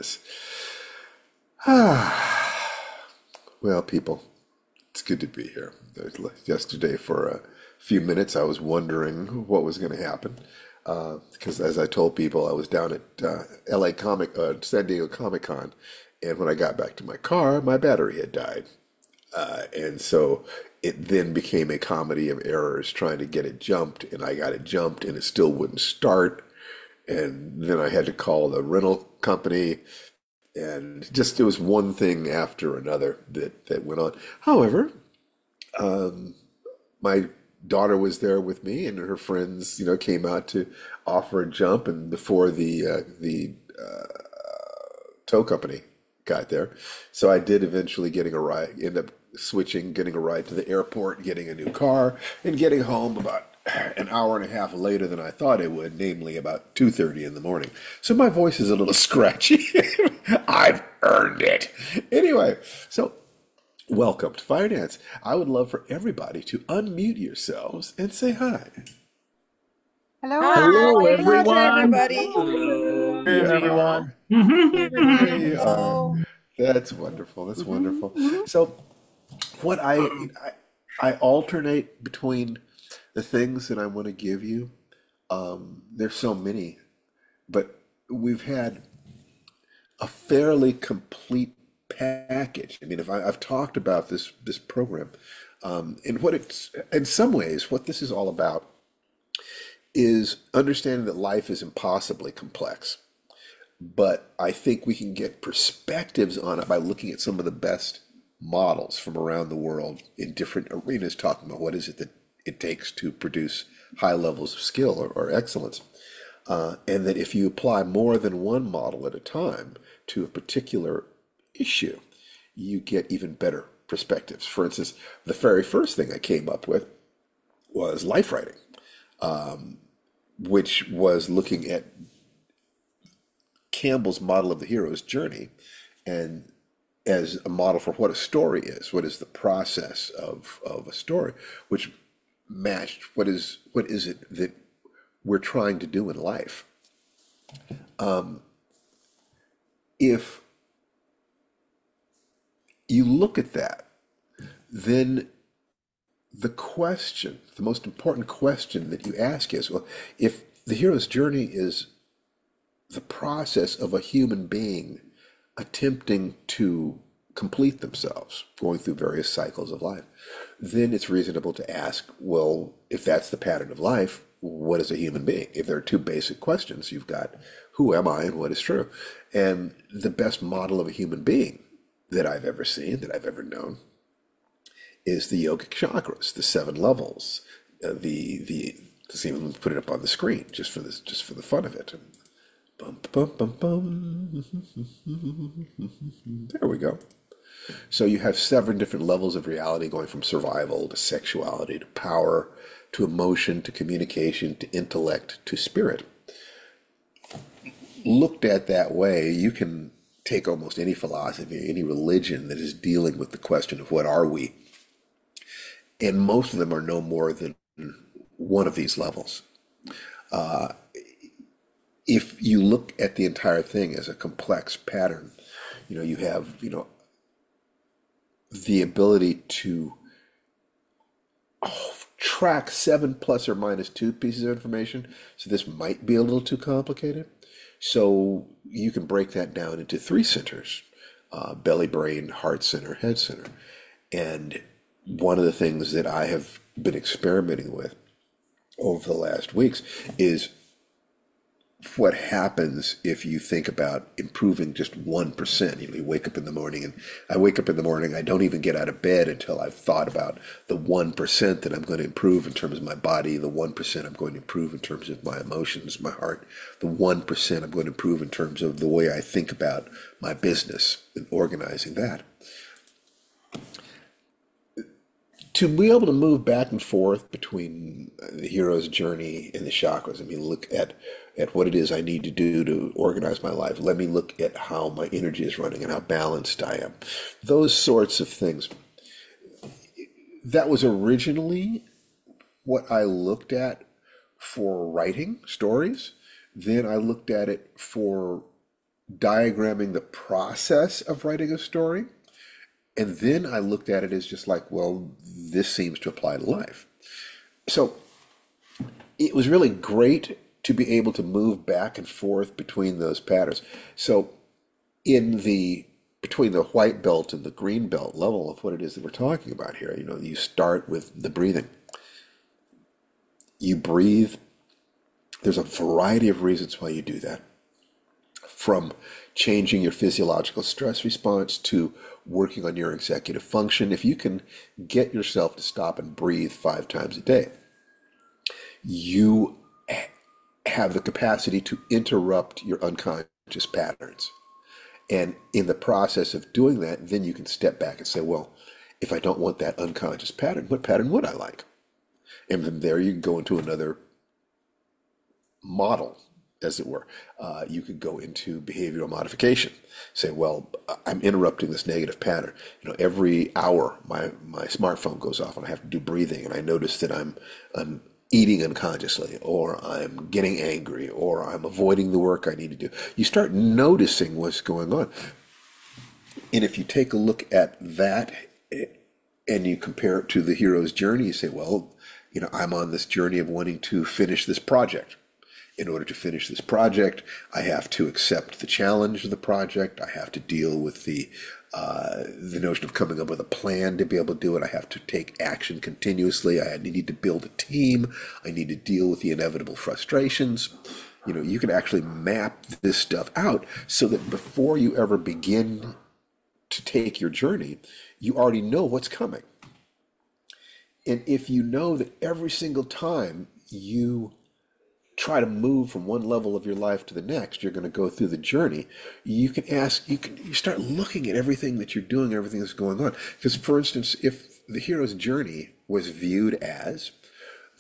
is. Ah, well, people, it's good to be here. Yesterday, for a few minutes, I was wondering what was going to happen. Because as I told people, I was down at San Diego Comic Con, and when I got back to my car, my battery had died. And so it then became a comedy of errors trying to get it jumped, and I got it jumped, and it still wouldn't start. And then I had to call the rental company, and just it was one thing after another that went on. However, my daughter was there with me, and her friends, came out to offer a jump, and before the tow company got there, so I did eventually getting a ride, end up switching, getting a ride to the airport, getting a new car, and getting home about an hour and a half later than I thought it would, namely about 2:30 in the morning. So my voice is a little scratchy. I've earned it. Anyway, so welcome to Firedance. I would love for everybody to unmute yourselves and say hi. Hello, Hello, everybody. Hello to everyone. everybody. Hello, There you everyone. are. There you are. Hello. That's wonderful. That's wonderful. So what I alternate between the things that I want to give you. There's so many, but we've had a fairly complete package. I mean, if I've talked about this program, and what it's in some ways what this is all about is understanding that life is impossibly complex. But I think we can get perspectives on it by looking at some of the best models from around the world in different arenas, talking about what is it that it takes to produce high levels of skill or excellence. And that if you apply more than one model at a time to a particular issue, you get even better perspectives. For instance, the very first thing I came up with was life writing, which was looking at Campbell's model of the hero's journey and as a model for what a story is, what is the process of a story, which matched what is it that we're trying to do in life. If you look at that, then the most important question that you ask is, well, if the hero's journey is the process of a human being attempting to complete themselves, going through various cycles of life, then it's reasonable to ask, well, if that's the pattern of life, what is a human being? If there are two basic questions, you've got who am I and what is true? And the best model of a human being that I've ever seen, that I've ever known, is the yogic chakras, the seven levels. Let's even put it up on the screen just for this, just for the fun of it. Bum, bum, bum, bum. There we go. So you have seven different levels of reality going from survival to sexuality to power to emotion to communication to intellect to spirit. Looked at that way, you can take almost any philosophy, any religion that is dealing with the question of what are we, and most of them are no more than one of these levels. If you look at the entire thing as a complex pattern, you have, the ability to track seven plus or minus two pieces of information. So this might be a little too complicated. So you can break that down into three centers: belly, brain, heart center, head center. And one of the things that I have been experimenting with over the last weeks is what happens if you think about improving just 1%. You wake up in the morning, and I wake up in the morning, I don't even get out of bed until I've thought about the 1% that I'm going to improve in terms of my body, the 1% I'm going to improve in terms of my emotions, my heart, the 1% I'm going to improve in terms of the way I think about my business and organizing that. To be able to move back and forth between the hero's journey and the chakras, I mean, look at what it is I need to do to organize my life. Let me look at how my energy is running and how balanced I am. Those sorts of things. That was originally what I looked at for writing stories. Then I looked at it for diagramming the process of writing a story. And then I looked at it as just like, well, this seems to apply to life. So it was really great to be able to move back and forth between those patterns. So in the between the white belt and the green belt level of what it is that we're talking about here, you start with the breathing. You breathe. There's a variety of reasons why you do that, from changing your physiological stress response to working on your executive function. If you can get yourself to stop and breathe 5 times a day, you have the capacity to interrupt your unconscious patterns. And in the process of doing that, then you can step back and say, well, if I don't want that unconscious pattern, what pattern would I like? And from there, you can go into another model, as it were. You could go into behavioral modification. Say, well, I'm interrupting this negative pattern. Every hour my smartphone goes off and I have to do breathing, and I notice that I'm eating unconsciously, or I'm getting angry, or I'm avoiding the work I need to do. You start noticing what's going on. And if you take a look at that and you compare it to the hero's journey, you say, well, I'm on this journey of wanting to finish this project. In order to finish this project, I have to accept the challenge of the project. I have to deal with the notion of coming up with a plan to be able to do it. I have to take action continuously. I need to build a team. I need to deal with the inevitable frustrations. You can actually map this stuff out so that before you ever begin to take your journey, you already know what's coming. And if you know that every single time you try to move from one level of your life to the next, you're going to go through the journey, you start looking at everything that you're doing, everything that's going on. Because, for instance, if the hero's journey was viewed as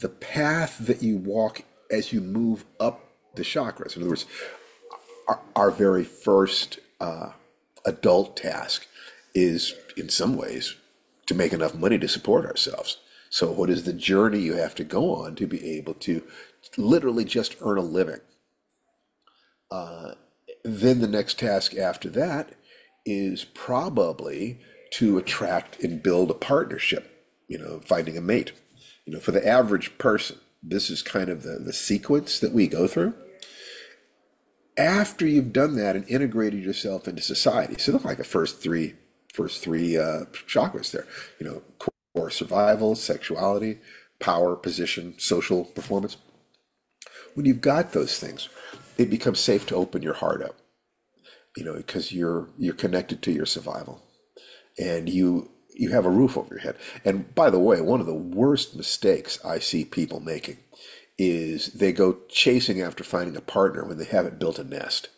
the path that you walk as you move up the chakras, in other words, our very first adult task is, in some ways, to make enough money to support ourselves. So what is the journey you have to go on to be able to literally just earn a living? Then the next task after that is probably to attract and build a partnership, finding a mate. For the average person, this is kind of the sequence that we go through. After you've done that and integrated yourself into society, so look like the first three chakras there, core survival, sexuality, power, position, social performance. When you've got those things, it becomes safe to open your heart up, because you're connected to your survival, and you have a roof over your head. And by the way, one of the worst mistakes I see people making is they go chasing after finding a partner when they haven't built a nest.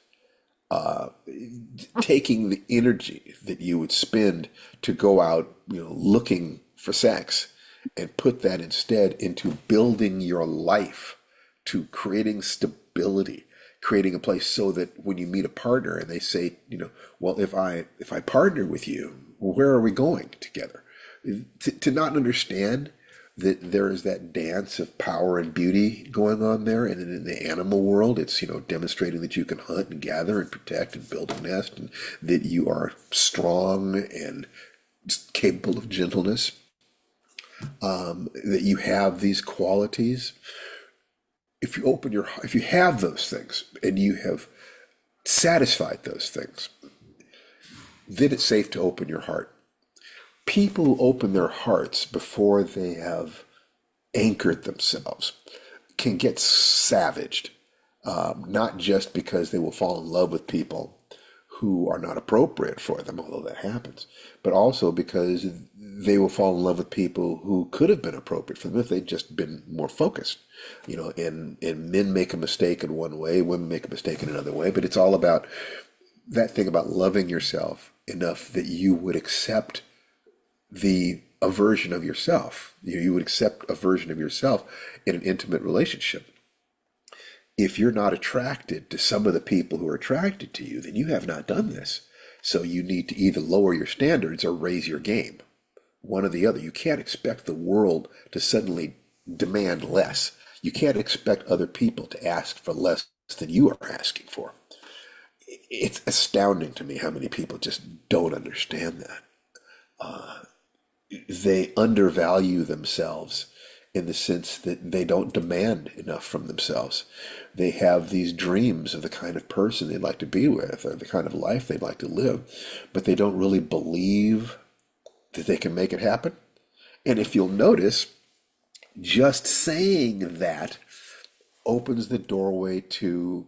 Taking the energy that you would spend to go out, looking for sex, and put that instead into building your life, to creating stability, creating a place so that when you meet a partner and they say, well, if I partner with you, where are we going together? To not understand that there is that dance of power and beauty going on there, and in the animal world, it's demonstrating that you can hunt and gather and protect and build a nest, and that you are strong and capable of gentleness, that you have these qualities. If you have those things and you have satisfied those things, then it's safe to open your heart. People who open their hearts before they have anchored themselves can get savaged, not just because they will fall in love with people who are not appropriate for them, although that happens, but also because they will fall in love with people who could have been appropriate for them if they'd just been more focused. And men make a mistake in one way, women make a mistake in another way, but it's all about that thing about loving yourself enough that you would accept a version of yourself. You would accept a version of yourself in an intimate relationship. If you're not attracted to some of the people who are attracted to you, then you have not done this. So you need to either lower your standards or raise your game. One or the other. You can't expect the world to suddenly demand less. You can't expect other people to ask for less than you are asking for. it's astounding to me how many people just don't understand that. They undervalue themselves in the sense that they don't demand enough from themselves. They have these dreams of the kind of person they'd like to be with or the kind of life they'd like to live, but they don't really believe that they can make it happen. And if you'll notice, just saying that opens the doorway to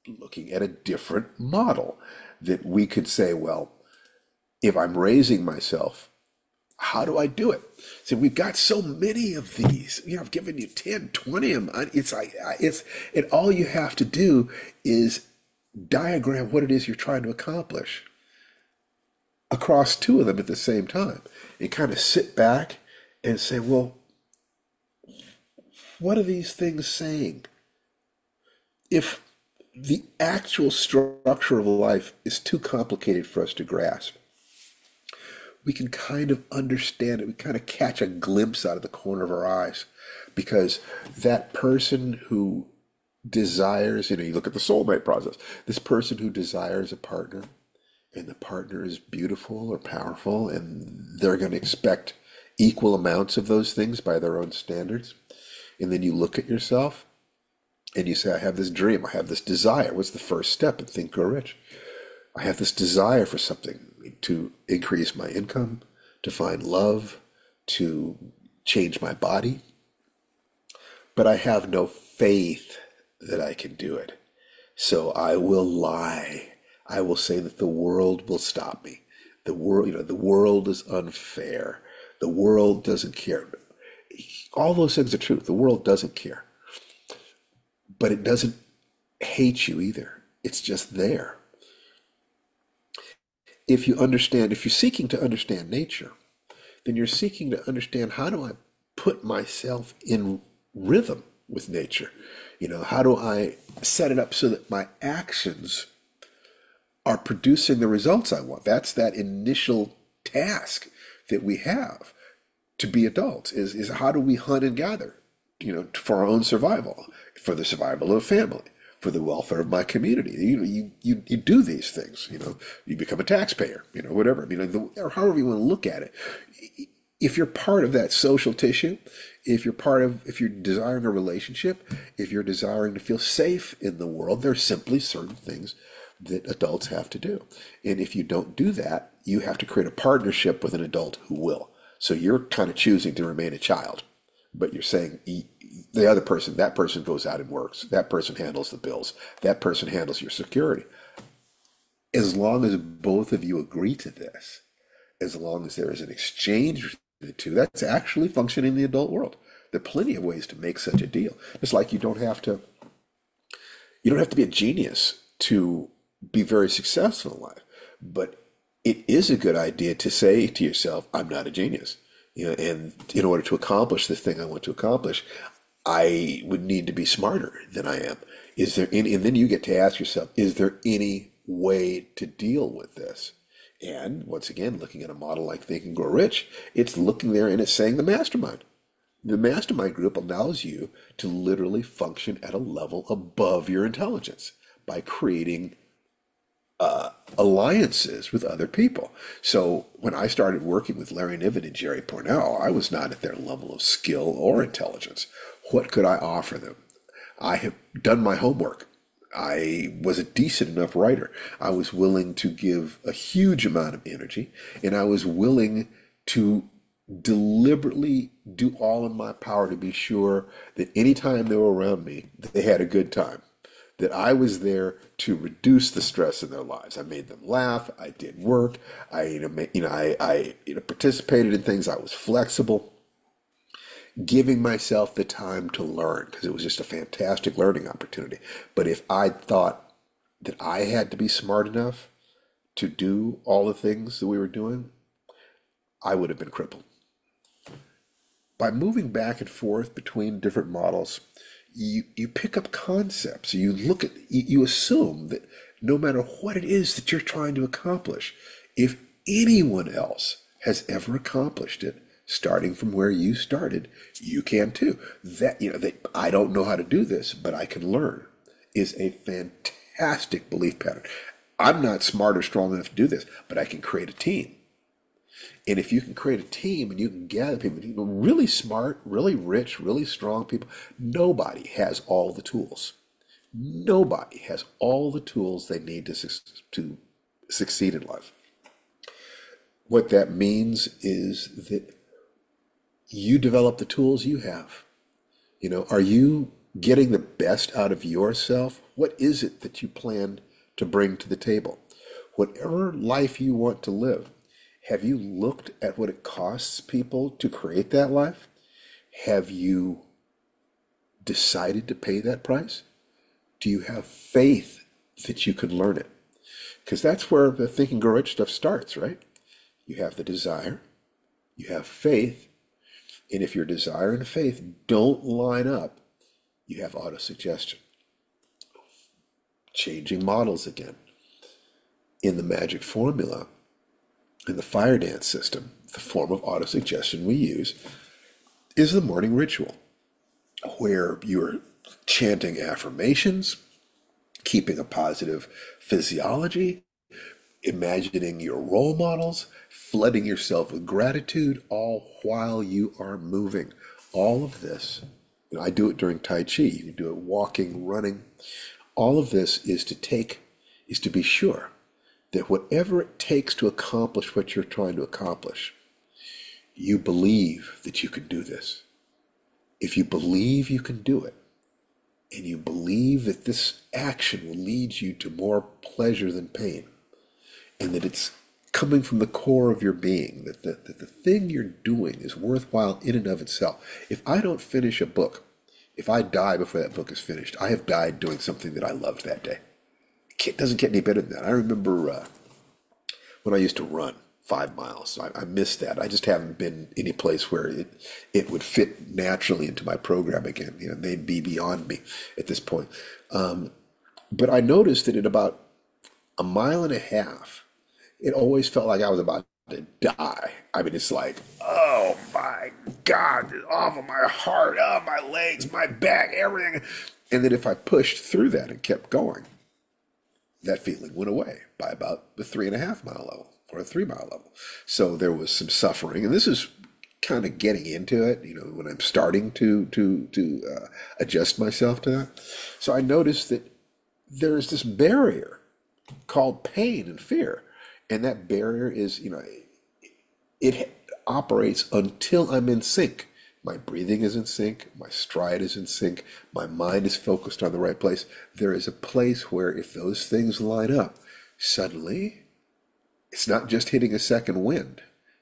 looking at a different model that we could say, well, if I'm raising myself, how do I do it? See, we've got so many of these. I've given you 10, 20 of them. It's like, and all you have to do is diagram what it is you're trying to accomplish across two of them at the same time. And kind of sit back and say, well, what are these things saying? If the actual structure of life is too complicated for us to grasp, we can kind of understand it. We kind of catch a glimpse out of the corner of our eyes because that person who desires, you look at the soulmate process, this person who desires a partner and the partner is beautiful or powerful and they're going to expect equal amounts of those things by their own standards. And then you look at yourself and you say, I have this dream, I have this desire. What's the first step in Think Grow Rich? I have this desire for something to increase my income, to find love, to change my body. But I have no faith that I can do it. So I will lie. I will say that the world will stop me. The world is unfair. The world doesn't care. All those things are true. The world doesn't care. But it doesn't hate you either. It's just there. If you're seeking to understand nature, then you're seeking to understand how do I put myself in rhythm with nature? How do I set it up so that my actions are producing the results I want? That's that initial task that we have to be adults is how do we hunt and gather, for our own survival, for the survival of a family, for the welfare of my community. You do these things, you become a taxpayer, whatever, or however you want to look at it. If you're part of that social tissue, if you're desiring a relationship, if you're desiring to feel safe in the world, there's simply certain things that adults have to do. And if you don't do that, you have to create a partnership with an adult who will. So you're kind of choosing to remain a child, but you're saying the other person, that person goes out and works. That person handles the bills. That person handles your security. As long as both of you agree to this, as long as there is an exchange between the two, that's actually functioning in the adult world. There are plenty of ways to make such a deal. It's like you don't have to be a genius to be very successful in life, but it is a good idea to say to yourself, I'm not a genius. And in order to accomplish the thing I want to accomplish, I would need to be smarter than I am. Is there any, and then you get to ask yourself, is there any way to deal with this? And once again, looking at a model like Think and Grow Rich, it's looking there and it's saying the mastermind. The mastermind group allows you to literally function at a level above your intelligence by creating alliances with other people. So when I started working with Larry Niven and Jerry Pournelle, I was not at their level of skill or intelligence. What could I offer them? I have done my homework. I was a decent enough writer. I was willing to give a huge amount of energy, and I was willing to deliberately do all in my power to be sure that anytime they were around me, they had a good time. That I was there to reduce the stress in their lives. I made them laugh. I did work. I participated in things. I was flexible, giving myself the time to learn because it was just a fantastic learning opportunity. But if I thought that I had to be smart enough to do all the things that we were doing, I would have been crippled. By moving back and forth between different models, you pick up concepts. You assume that no matter what it is that you're trying to accomplish, if anyone else has ever accomplished it, starting from where you started, you can too. That I don't know how to do this, but I can learn is a fantastic belief pattern. I'm not smart or strong enough to do this, but I can create a team. And if you can create a team and you can gather people, really smart, really rich, really strong people, nobody has all the tools. Nobody has all the tools they need to succeed in life. What that means is that you develop the tools you have. Are you getting the best out of yourself? What is it that you plan to bring to the table? Whatever life you want to live, have you looked at what it costs people to create that life? Have you decided to pay that price? Do you have faith that you could learn it? Because that's where the Think and Grow Rich stuff starts, right? You have the desire, you have faith, and if your desire and faith don't line up, you have autosuggestion. Changing models again. In the magic formula, in the Firedance system, the form of autosuggestion we use is the morning ritual, where you're chanting affirmations, keeping a positive physiology, imagining your role models, flooding yourself with gratitude, all while you are moving. All of this, I do it during Tai Chi, you can do it walking, running. All of this is to be sure that whatever it takes to accomplish what you're trying to accomplish, you believe that you can do this. If you believe you can do it, and you believe that this action will lead you to more pleasure than pain, and that it's coming from the core of your being, that the thing you're doing is worthwhile in and of itself. If I don't finish a book, if I die before that book is finished, I have died doing something that I loved that day. It doesn't get any better than that. I remember when I used to run 5 miles. I missed that. I just haven't been any place where it would fit naturally into my program again. They'd be beyond me at this point. But I noticed that at about a mile and a half, it always felt like I was about to die. I mean, it's like, oh my God, off of my heart, oh, my legs, my back, everything. And then if I pushed through that and kept going, that feeling went away by about the 3.5 mile level or the 3 mile level. So there was some suffering, and this is kind of getting into it, when I'm starting to adjust myself to that. So I noticed that there's this barrier called pain and fear, and that barrier is, it operates until I'm in sync. My breathing is in sync, my stride is in sync, my mind is focused on the right place. There is a place where if those things line up, suddenly it's not just hitting a second wind.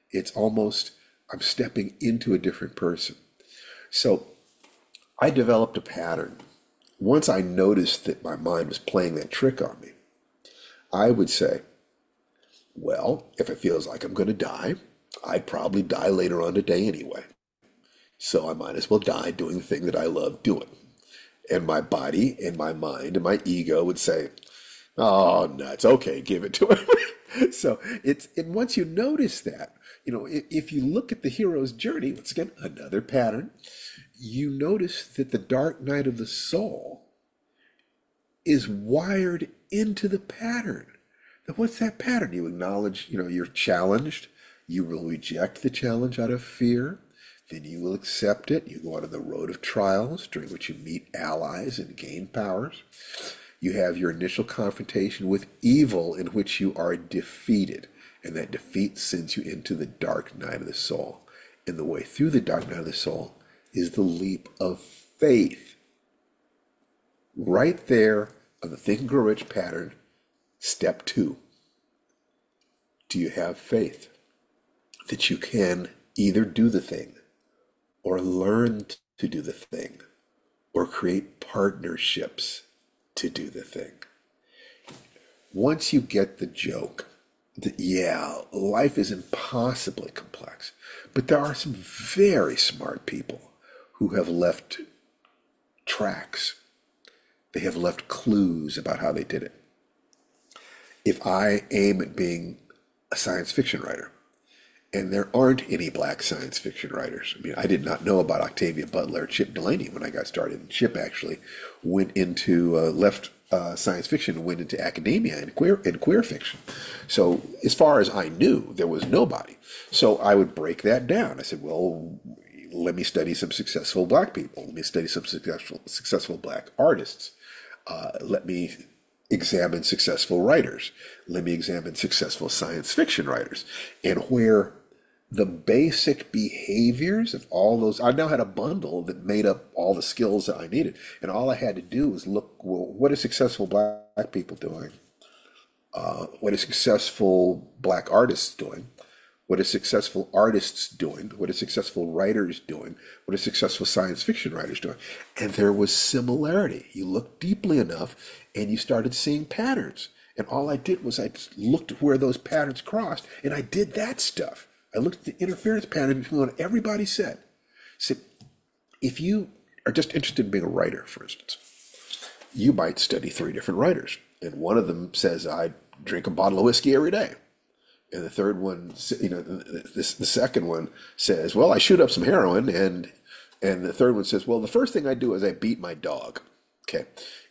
It's almost, I'm stepping into a different person. So I developed a pattern. Once I noticed that my mind was playing that trick on me, I would say, well, if it feels like I'm going to die, I'd probably die later on today anyway. So I might as well die doing the thing that I love doing. And my body and my mind and my ego would say, oh, nuts, okay, give it to him. So and once you notice that, if you look at the hero's journey, once again, another pattern, you notice that the dark night of the soul is wired into the pattern. Now, what's that pattern? You acknowledge, you're challenged. You will reject the challenge out of fear. Then you will accept it. You go on the road of trials, during which you meet allies and gain powers. You have your initial confrontation with evil, in which you are defeated. And that defeat sends you into the dark night of the soul. And the way through the dark night of the soul is the leap of faith. Right there on the Think and Grow Rich pattern, step 2. Do you have faith that you can either do the thing or learn to do the thing or create partnerships to do the thing? Once you get the joke that, yeah, life is impossibly complex, but there are some very smart people who have left tracks. They have left clues about how they did it. If I aim at being a science fiction writer, and there aren't any black science fiction writers. I mean, I did not know about Octavia Butler or Chip Delaney when I got started. And Chip actually went into, left science fiction and went into academia and queer fiction. So as far as I knew, there was nobody. So I would break that down. I said, well, let me study some successful black people. Let me study some successful black artists. Let me examine successful writers. Let me examine successful science fiction writers. And where the basic behaviors of all those, I now had a bundle that made up all the skills that I needed. And all I had to do was look, well, what are successful black people doing? What are successful black artists doing? What are successful artists doing? What are successful writers doing? What are successful science fiction writers doing? And there was similarity. You looked deeply enough and you started seeing patterns. And all I did was I just looked at where those patterns crossed and I did that stuff. I looked at the interference pattern between what everybody said. Said, if you are just interested in being a writer, for instance, you might study 3 different writers. And one of them says, I drink a bottle of whiskey every day. And the third one, the second one says, well, I shoot up some heroin. And the third one says, well, the first thing I do is I beat my dog. Okay.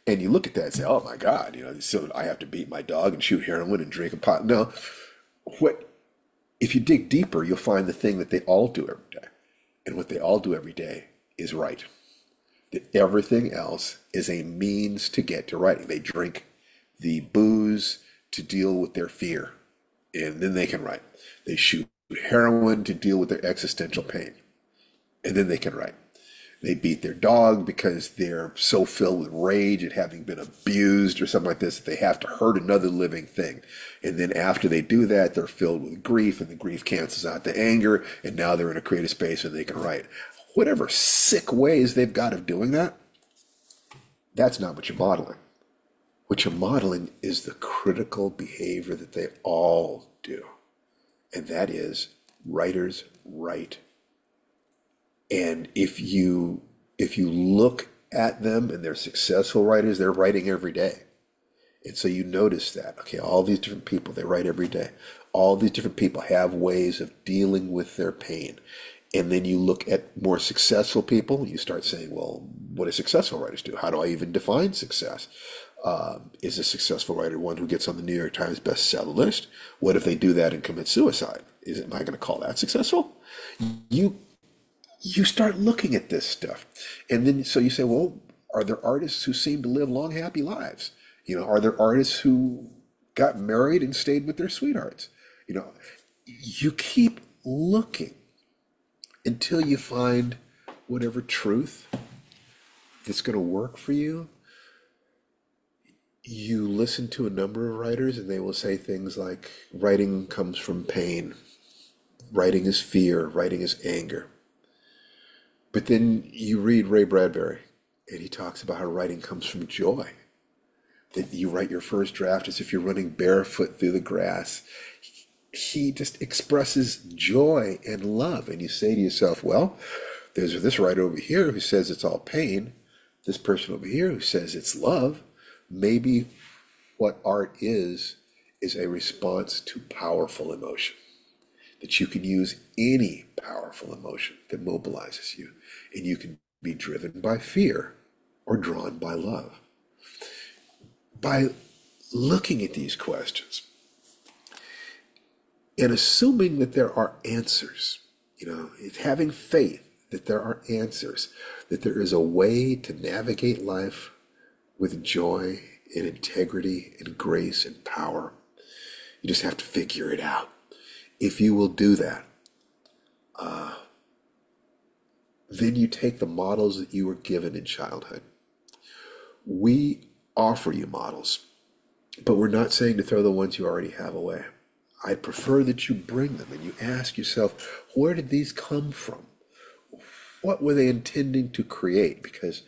And you look at that and say, oh my God, so I have to beat my dog and shoot heroin and drink a pot. No, if you dig deeper, you'll find the thing that they all do every day. And what they all do every day is write. That everything else is a means to get to writing. They drink the booze to deal with their fear, and then they can write. They shoot heroin to deal with their existential pain, and then they can write. They beat their dog because they're so filled with rage at having been abused or something like this that they have to hurt another living thing. And then after they do that, they're filled with grief, and the grief cancels out the anger, and now they're in a creative space and they can write. Whatever sick ways they've got of doing that, that's not what you're modeling. What you're modeling is the critical behavior that they all do. And that is writers write. And if you look at them and they're successful writers, they're writing every day. And so you notice that, okay, all these different people, they write every day. All these different people have ways of dealing with their pain. And then you look at more successful people, you start saying, well, what do successful writers do? How do I even define success? Is a successful writer one who gets on the New York Times bestseller list? What if they do that and commit suicide? Am I going to call that successful? You start looking at this stuff. And then so you say, well, are there artists who seem to live long, happy lives? Are there artists who got married and stayed with their sweethearts? You keep looking until you find whatever truth that's going to work for you. You listen to a number of writers and they will say things like, writing comes from pain, writing is fear, writing is anger. But then you read Ray Bradbury and he talks about how writing comes from joy. That you write your first draft as if you're running barefoot through the grass. He just expresses joy and love. And you say to yourself, well, there's this writer over here who says it's all pain. This person over here who says it's love. Maybe what art is a response to powerful emotion. That you can use any powerful emotion that mobilizes you. And you can be driven by fear or drawn by love. By looking at these questions and assuming that there are answers, having faith that there are answers, that there is a way to navigate life with joy and integrity and grace and power. You just have to figure it out. If you will do that, then you take the models that you were given in childhood. We offer you models, but we're not saying to throw the ones you already have away. I prefer that you bring them and you ask yourself, where did these come from? What were they intending to create? Because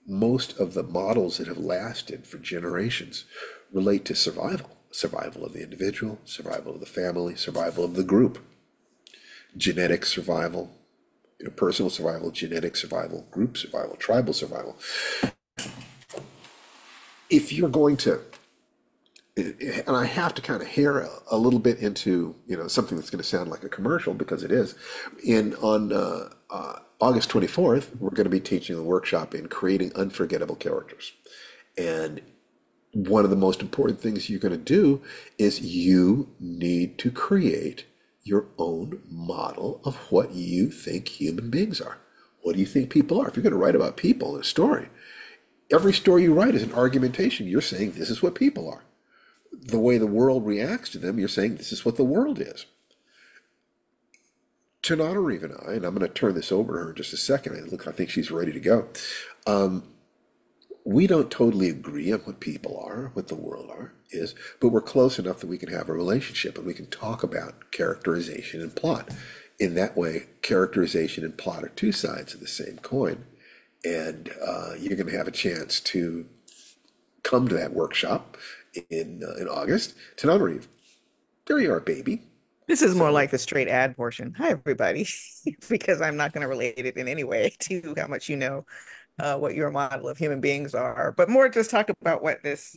most of the models that have lasted for generations relate to survival. Survival of the individual, survival of the family, survival of the group. Genetic survival, personal survival, genetic survival, group survival, tribal survival. If you're going to, and I have to kind of hair a little bit into, something that's going to sound like a commercial because it is. On August 24th, we're going to be teaching a workshop in creating unforgettable characters. And one of the most important things you're going to do is you need to create your own model of what you think human beings are. What do you think people are? If you're going to write about people in a story, every story you write is an argumentation. You're saying this is what people are. The way the world reacts to them, you're saying this is what the world is. Tananarive and I, and I'm going to turn this over to her in just a second. I think she's ready to go. We don't totally agree on what people are, what the world is, but we're close enough that we can have a relationship and we can talk about characterization and plot. In that way, characterization and plot are two sides of the same coin, and you're going to have a chance to come to that workshop in August. Tananarive, there you are, baby. This is more So like the straight ad portion. Hi, everybody, because I'm not going to relate it in any way to how much you know what your model of human beings are, but more just talk about what this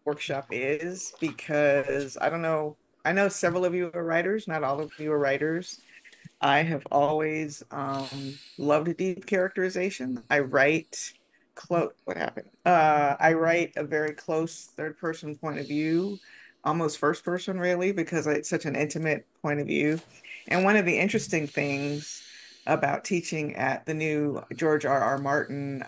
workshop is, because I don't know. I know several of you are writers, not all of you are writers. I have always loved deep characterization. I write close. What happened? I write a very close third person point of view, almost first person, really, because it's such an intimate point of view. And one of the interesting things about teaching at the new George R. R. Martin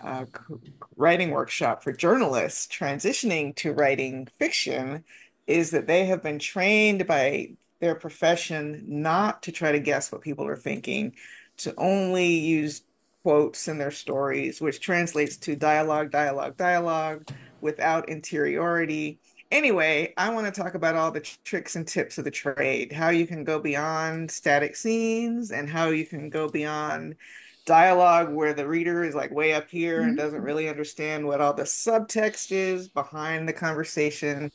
writing workshop for journalists transitioning to writing fiction is that they have been trained by their profession not to try to guess what people are thinking, to only use quotes in their stories, which translates to dialogue, dialogue, dialogue without interiority. Anyway, I want to talk about all the tricks and tips of the trade, how you can go beyond static scenes and how you can go beyond dialogue where the reader is like way up here and doesn't really understand what all the subtext is behind the conversation.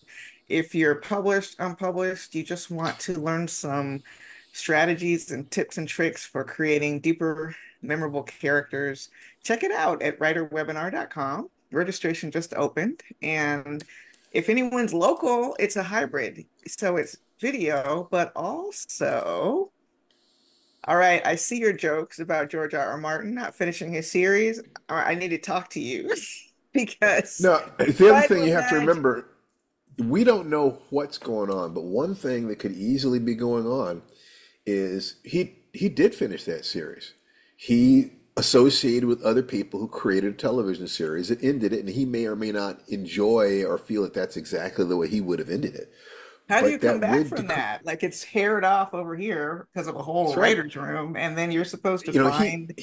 If you're published, unpublished, you just want to learn some strategies and tips and tricks for creating deeper, memorable characters, check it out at writerwebinar.com. Registration just opened. And if anyone's local, it's a hybrid. So it's video, but also, all right, I see your jokes about George R. R. Martin not finishing his series. All right, I need to talk to you because now, the other what thing was you have to that? remember, we don't know what's going on, but one thing that could easily be going on is he did finish that series. He associated with other people who created a television series that ended it, and he may or may not enjoy or feel that that's exactly the way he would have ended it. How do you But come that back would from decrease. that? Like it's haired off over here because of a whole That's right. writer's room, and then you're supposed to You know, find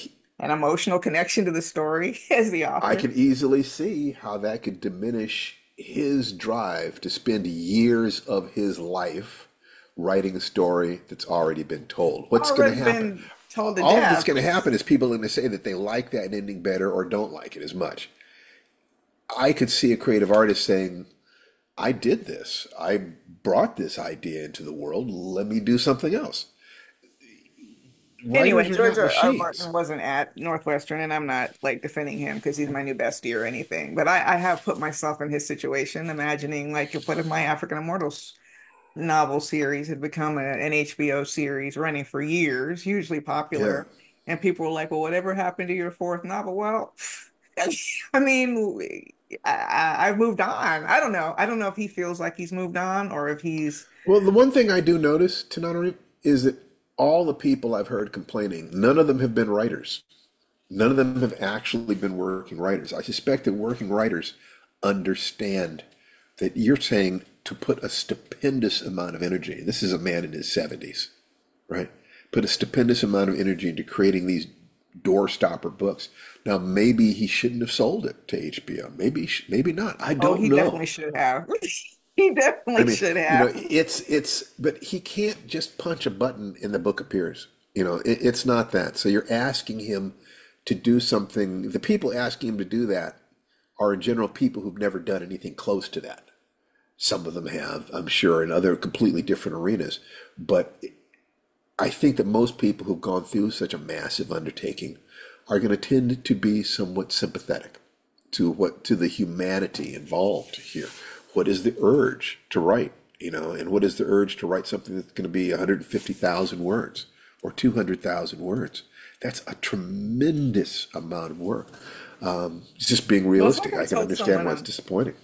an emotional connection to the story as the I author. could easily see how that could diminish his drive to spend years of his life writing a story that's already been told. What's going to Already happen? been told to All that's death. going to happen is people are going to say that they like that ending better or don't like it as much. I could see a creative artist saying, I did this. I brought this idea into the world. Let me do something else. Writers Anyway, are George not R. R. machines. Martin wasn't at Northwestern, and I'm not like defending him because he's my new bestie or anything. But I have put myself in his situation, imagining like if one of my African Immortals novel series had become an HBO series running for years, hugely Yeah. popular. And people were like, well, whatever happened to your fourth novel? Well, I mean, I've moved on. I don't know. I don't know if he feels like he's moved on or if he's, Well, the one thing I do notice, Tananari, is that all the people I've heard complaining, none of them have been writers. None of them have actually been working writers. I suspect that working writers understand that you're saying to put a stupendous amount of energy. This is a man in his 70s, right? Put a stupendous amount of energy into creating these doorstopper books. Now, maybe he shouldn't have sold it to HBO. Maybe not. I oh, don't he definitely know. should have. He I definitely mean, should have. but he can't just punch a button and the book appears. It's not that. So you're asking him to do something. The people asking him to do that are in general people who've never done anything close to that. Some of them have, I'm sure, in other completely different arenas. But I think that most people who've gone through such a massive undertaking are going to tend to be somewhat sympathetic to the humanity involved here. What is the urge to write, and what is the urge to write something that's going to be 150,000 words or 200,000 words? That's a tremendous amount of work. It's just being Well, it's like realistic. I I can told understand someone why it's disappointing.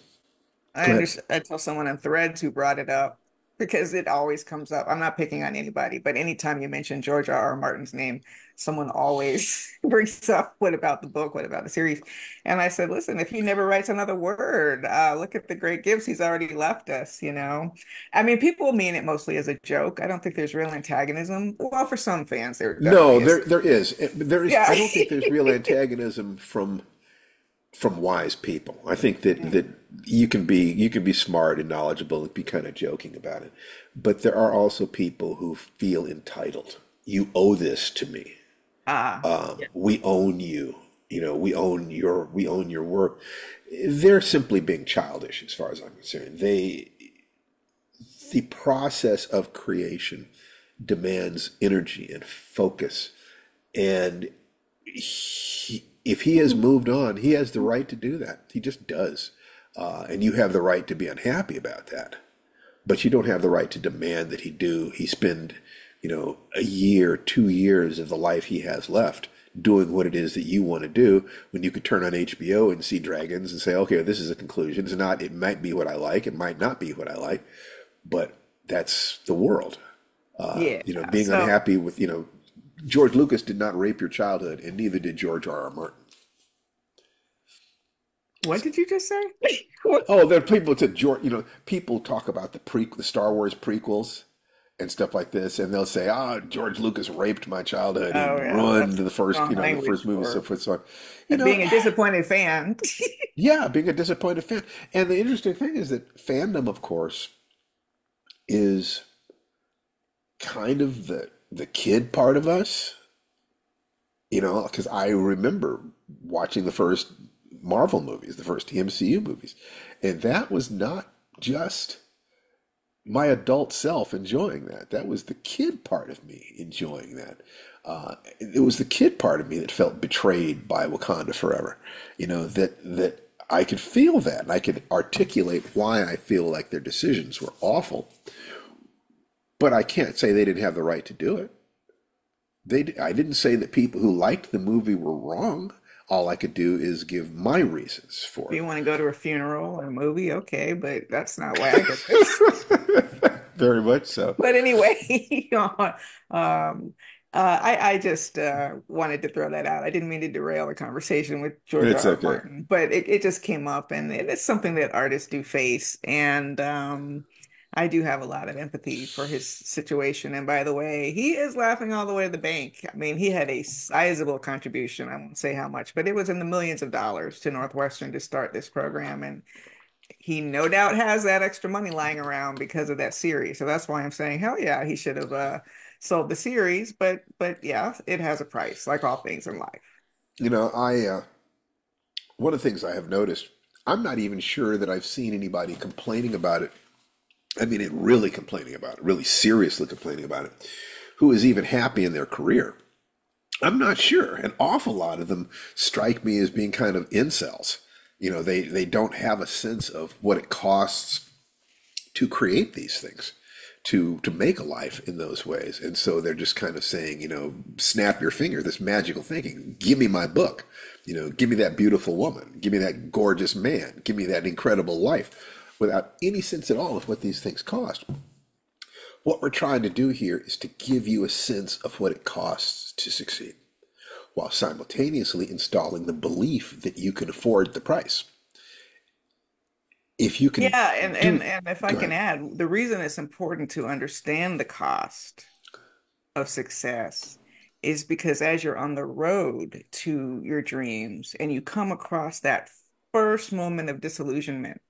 I Go ahead. understand. I tell someone on Threads who brought it up because it always comes up. I'm not picking on anybody, but anytime you mention George R. R. Martin's name, someone always brings up, what about the book? What about the series? And I said, listen, if he never writes another word, look at the great gifts he's already left us, you know? I mean, people mean it mostly as a joke. I don't think there's real antagonism. Well, for some fans, there No, definitely is. there is. There is. Yeah. I don't think there's real antagonism from wise people. I think that you can be smart and knowledgeable and be kind of joking about it, but there are also people who feel entitled. You owe this to me. Ah, We own you. We own your work. They're simply being childish, as far as I'm concerned. The process of creation demands energy and focus, and if he has moved on, he has the right to do that. He just does. And you have the right to be unhappy about that. But you don't have the right to demand that he spend, a year, 2 years of the life he has left doing what it is that you want to do when you could turn on HBO and see dragons and say, okay, this is a conclusion. It might be what I like, it might not be what I like, but that's the world. yeah. Being So, unhappy with, George Lucas did not rape your childhood, and neither did George R. R. Martin. what did you just say? What? Oh, there are people to George. People talk about the Star Wars prequels and stuff like this, and they'll say, "Ah, George Lucas raped my childhood. He Oh yeah, ruined that's the first, strong the first language movie, so for forth, so on." You know, being a disappointed fan. yeah, being a disappointed fan. And the interesting thing is that fandom, of course, is kind of the kid part of us. Because I remember watching the first Marvel movies, the first MCU movies, and that was not just my adult self enjoying that. That was the kid part of me enjoying that. It was the kid part of me that felt betrayed by Wakanda Forever. That I could feel that, and I could articulate why I feel like their decisions were awful. But I can't say they didn't have the right to do it. I didn't say that people who liked the movie were wrong. All I could do is give my reasons If for you want to go to a funeral or a movie, okay, but that's not why I get this. it. Very much so. But anyway, I just wanted to throw that out. I didn't mean to derail the conversation with George R. It's R. okay. Martin, but it just came up, and it's something that artists do face. And I do have a lot of empathy for his situation. And by the way, he is laughing all the way to the bank. I mean, he had a sizable contribution. I won't say how much, but it was in the millions of dollars to Northwestern to start this program. And he no doubt has that extra money lying around because of that series. So that's why I'm saying, hell yeah, he should have sold the series. But yeah, it has a price, like all things in life. I one of the things I have noticed, I'm not even sure that I've seen anybody complaining about it. I mean, it really complaining about it, really seriously complaining about it, who is even happy in their career. I'm not sure. An awful lot of them strike me as being kind of incels. They don't have a sense of what it costs to create these things, to make a life in those ways. And so they're just kind of saying, snap your finger, this magical thinking, give me my book, give me that beautiful woman, give me that gorgeous man, give me that incredible life, without any sense at all of what these things cost. What we're trying to do here is to give you a sense of what it costs to succeed, while simultaneously installing the belief that you can afford the price. If you can Yeah, and and do, and if I go can ahead. add, the reason it's important to understand the cost of success is because as you're on the road to your dreams and you come across that first moment of disillusionment,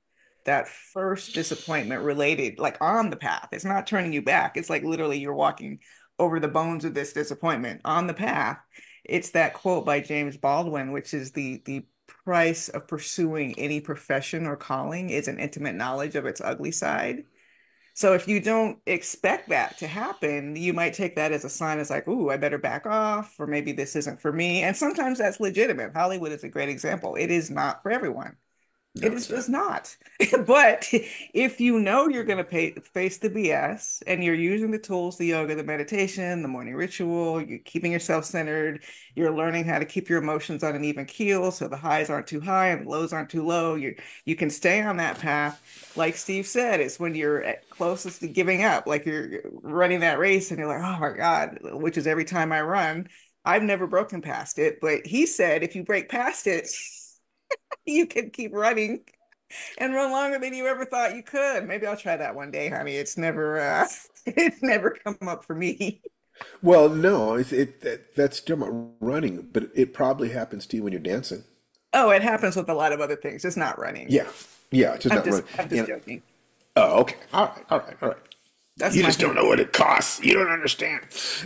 that first disappointment related, like on the path, it's not turning you back. It's like literally you're walking over the bones of this disappointment on the path. It's that quote by James Baldwin, which is the price of pursuing any profession or calling is an intimate knowledge of its ugly side. So if you don't expect that to happen, you might take that as a sign. It's like, ooh, I better back off, or maybe this isn't for me. And sometimes that's legitimate. Hollywood is a great example. It is not for everyone. No, It is it's not. just not. But if you know you're going to face the BS and you're using the tools, the yoga, the meditation, the morning ritual, you're keeping yourself centered, you're learning how to keep your emotions on an even keel so the highs aren't too high and the lows aren't too low. You can stay on that path. Like Steve said, it's when you're at closest to giving up, like you're running that race and you're like, oh my God, which is every time I run. I've never broken past it, but he said if you break past it, you can keep running and run longer than you ever thought you could. Maybe I'll try that one day, honey. It's never it's never come up for me. Well, no, that's different running, but it probably happens to you when you're dancing. Oh, it happens with a lot of other things. It's not running. Yeah, yeah, it's just not running. I'm just And joking. oh, okay, all right, all right, all right. That's You my just don't humor. know what it costs. You don't understand.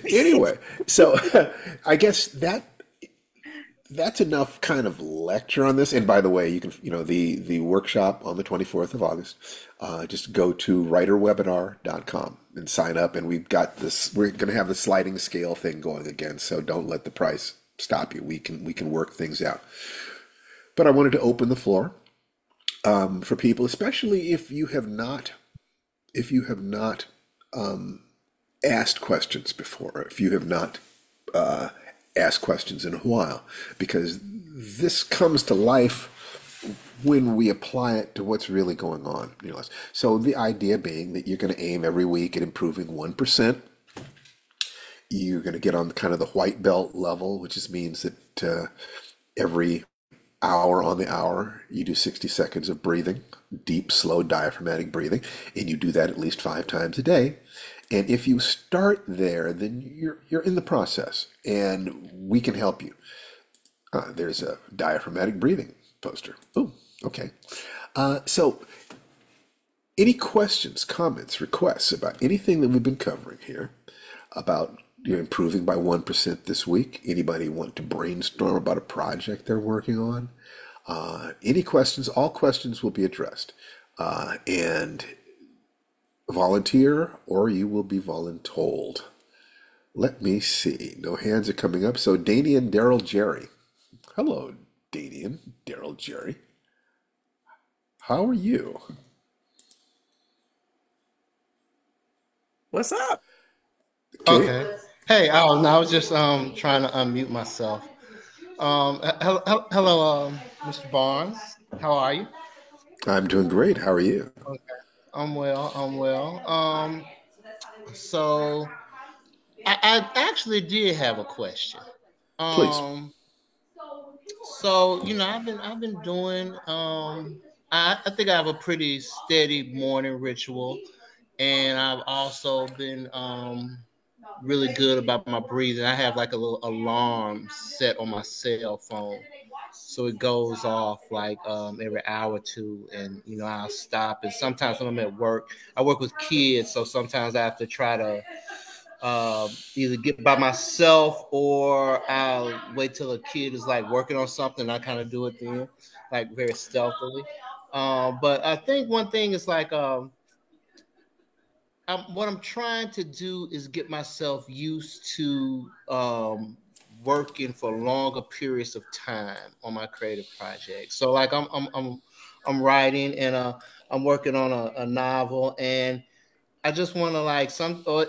Anyway, so I guess that's enough kind of lecture on this. And by the way, you can, the workshop on the 24th of August, just go to writerwebinar.com and sign up. And we're going to have the sliding scale thing going again. So don't let the price stop you. We can work things out. But I wanted to open the floor for people, especially if you have not asked questions before, if you have not asked questions in a while, because this comes to life when we apply it to what's really going on. So the idea being that you're going to aim every week at improving 1%. You're going to get on kind of the white belt level, which just means that every hour on the hour, you do 60 seconds of breathing, deep, slow diaphragmatic breathing, and you do that at least 5 times a day. And if you start there, then you're in the process, and we can help you. There's a diaphragmatic breathing poster. Oh, okay. So, any questions, comments, requests about anything that we've been covering here about improving by 1% this week? Anybody want to brainstorm about a project they're working on? Any questions? All questions will be addressed. And volunteer or you will be voluntold. Let me see. No hands are coming up. So Danian Daryl Jerry. Hello, Danian Daryl Jerry. How are you? What's up? Okay. Okay. Hey, no, I was just trying to unmute myself. Hello, Mr. Barnes. How are you? I'm doing great. How are you? Okay. I'm well. I'm well. So I actually did have a question. Please. Um, so I've been doing I think I have a pretty steady morning ritual, and I've also been really good about my breathing. I have like a little alarm set on my cell phone, so it goes off like every hour or two, and I'll stop. And sometimes when I'm at work, I work with kids, so sometimes I have to try to either get by myself or I'll wait till a kid is like working on something. I kind of do it then, like very stealthily. But I think one thing is like what I'm trying to do is get myself used to working for longer periods of time on my creative projects. So like I'm writing and I'm working on a novel, and I just want to like some or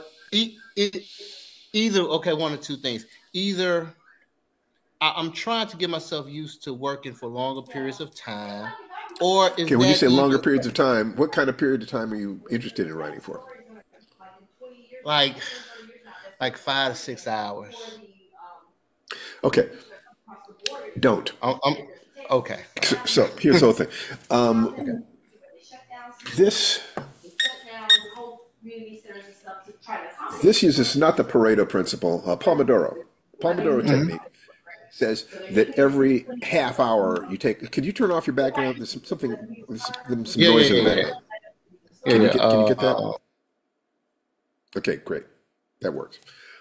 either okay, one or two things. Either I'm trying to get myself used to working for longer periods of time, or is Okay, when you that say longer either periods of time, what kind of period of time are you interested in writing for? like 5 to 6 hours? Okay, don't. I'm okay. So here's the whole thing. Okay. This this uses not the Pareto principle, Pomodoro Mhm. technique says that every half hour you take. Could you turn off your background? There's some Yeah, yeah, noise in the yeah, yeah, background. yeah, Can you yeah. get that? Okay, great. That works.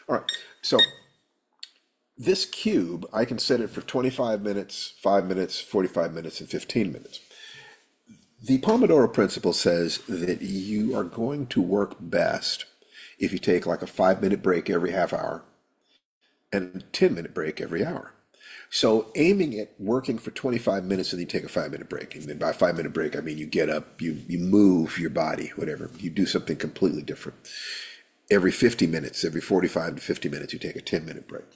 All right. So this cube, I can set it for 25 minutes, 5 minutes, 45 minutes, and 15 minutes. The Pomodoro principle says that you are going to work best if you take like a 5 minute break every half hour and a 10-minute break every hour. So aiming at working for 25 minutes and then you take a 5 minute break. And then by 5 minute break, I mean you get up, you move your body, whatever. You do something completely different. Every 50 minutes, every 45 to 50 minutes, you take a 10 minute break.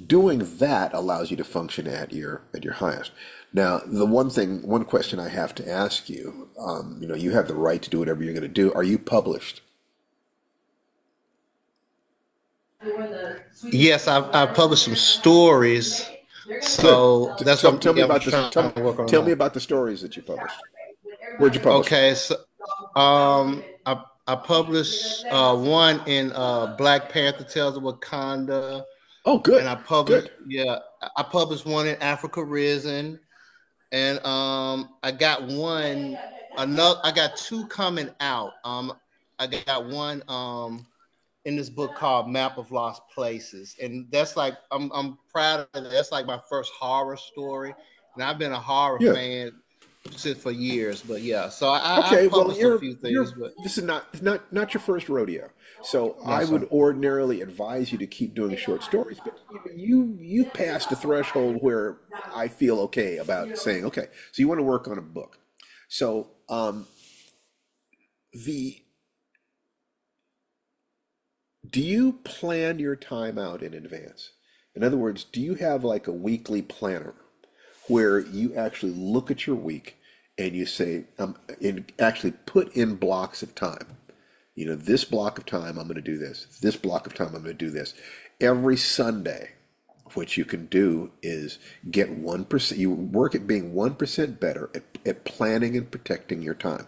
Doing that allows you to function at your highest. Now, one question I have to ask you, you have the right to do whatever you're going to do. Are you published? Yes, I've published some stories, Good. so that's what Tell me I'm about this. trying to work on Tell me now. about the stories that you published. Where'd you publish them? Okay, so I published one in Black Panther Tales of Wakanda, Oh, and good, good. I published one in Africa Risen, and I got two coming out. I got one in this book called Map of Lost Places, and that's like I'm proud of that. That's like my first horror story, and I've been a horror Yeah. fan since for years. But yeah, so Okay, I've well, published a few things, you're but this is not your first rodeo. So no, I would sir. ordinarily advise you to keep doing short stories, but you've passed the threshold where I feel okay about saying, okay, so you want to work on a book. So the do you plan your time out in advance? In other words, do you have like a weekly planner where you actually look at your week and you say, and actually put in blocks of time? This block of time I'm going to do this. This block of time I'm going to do this. Every Sunday, what you can do is get 1%. You work at being 1% better at planning and protecting your time.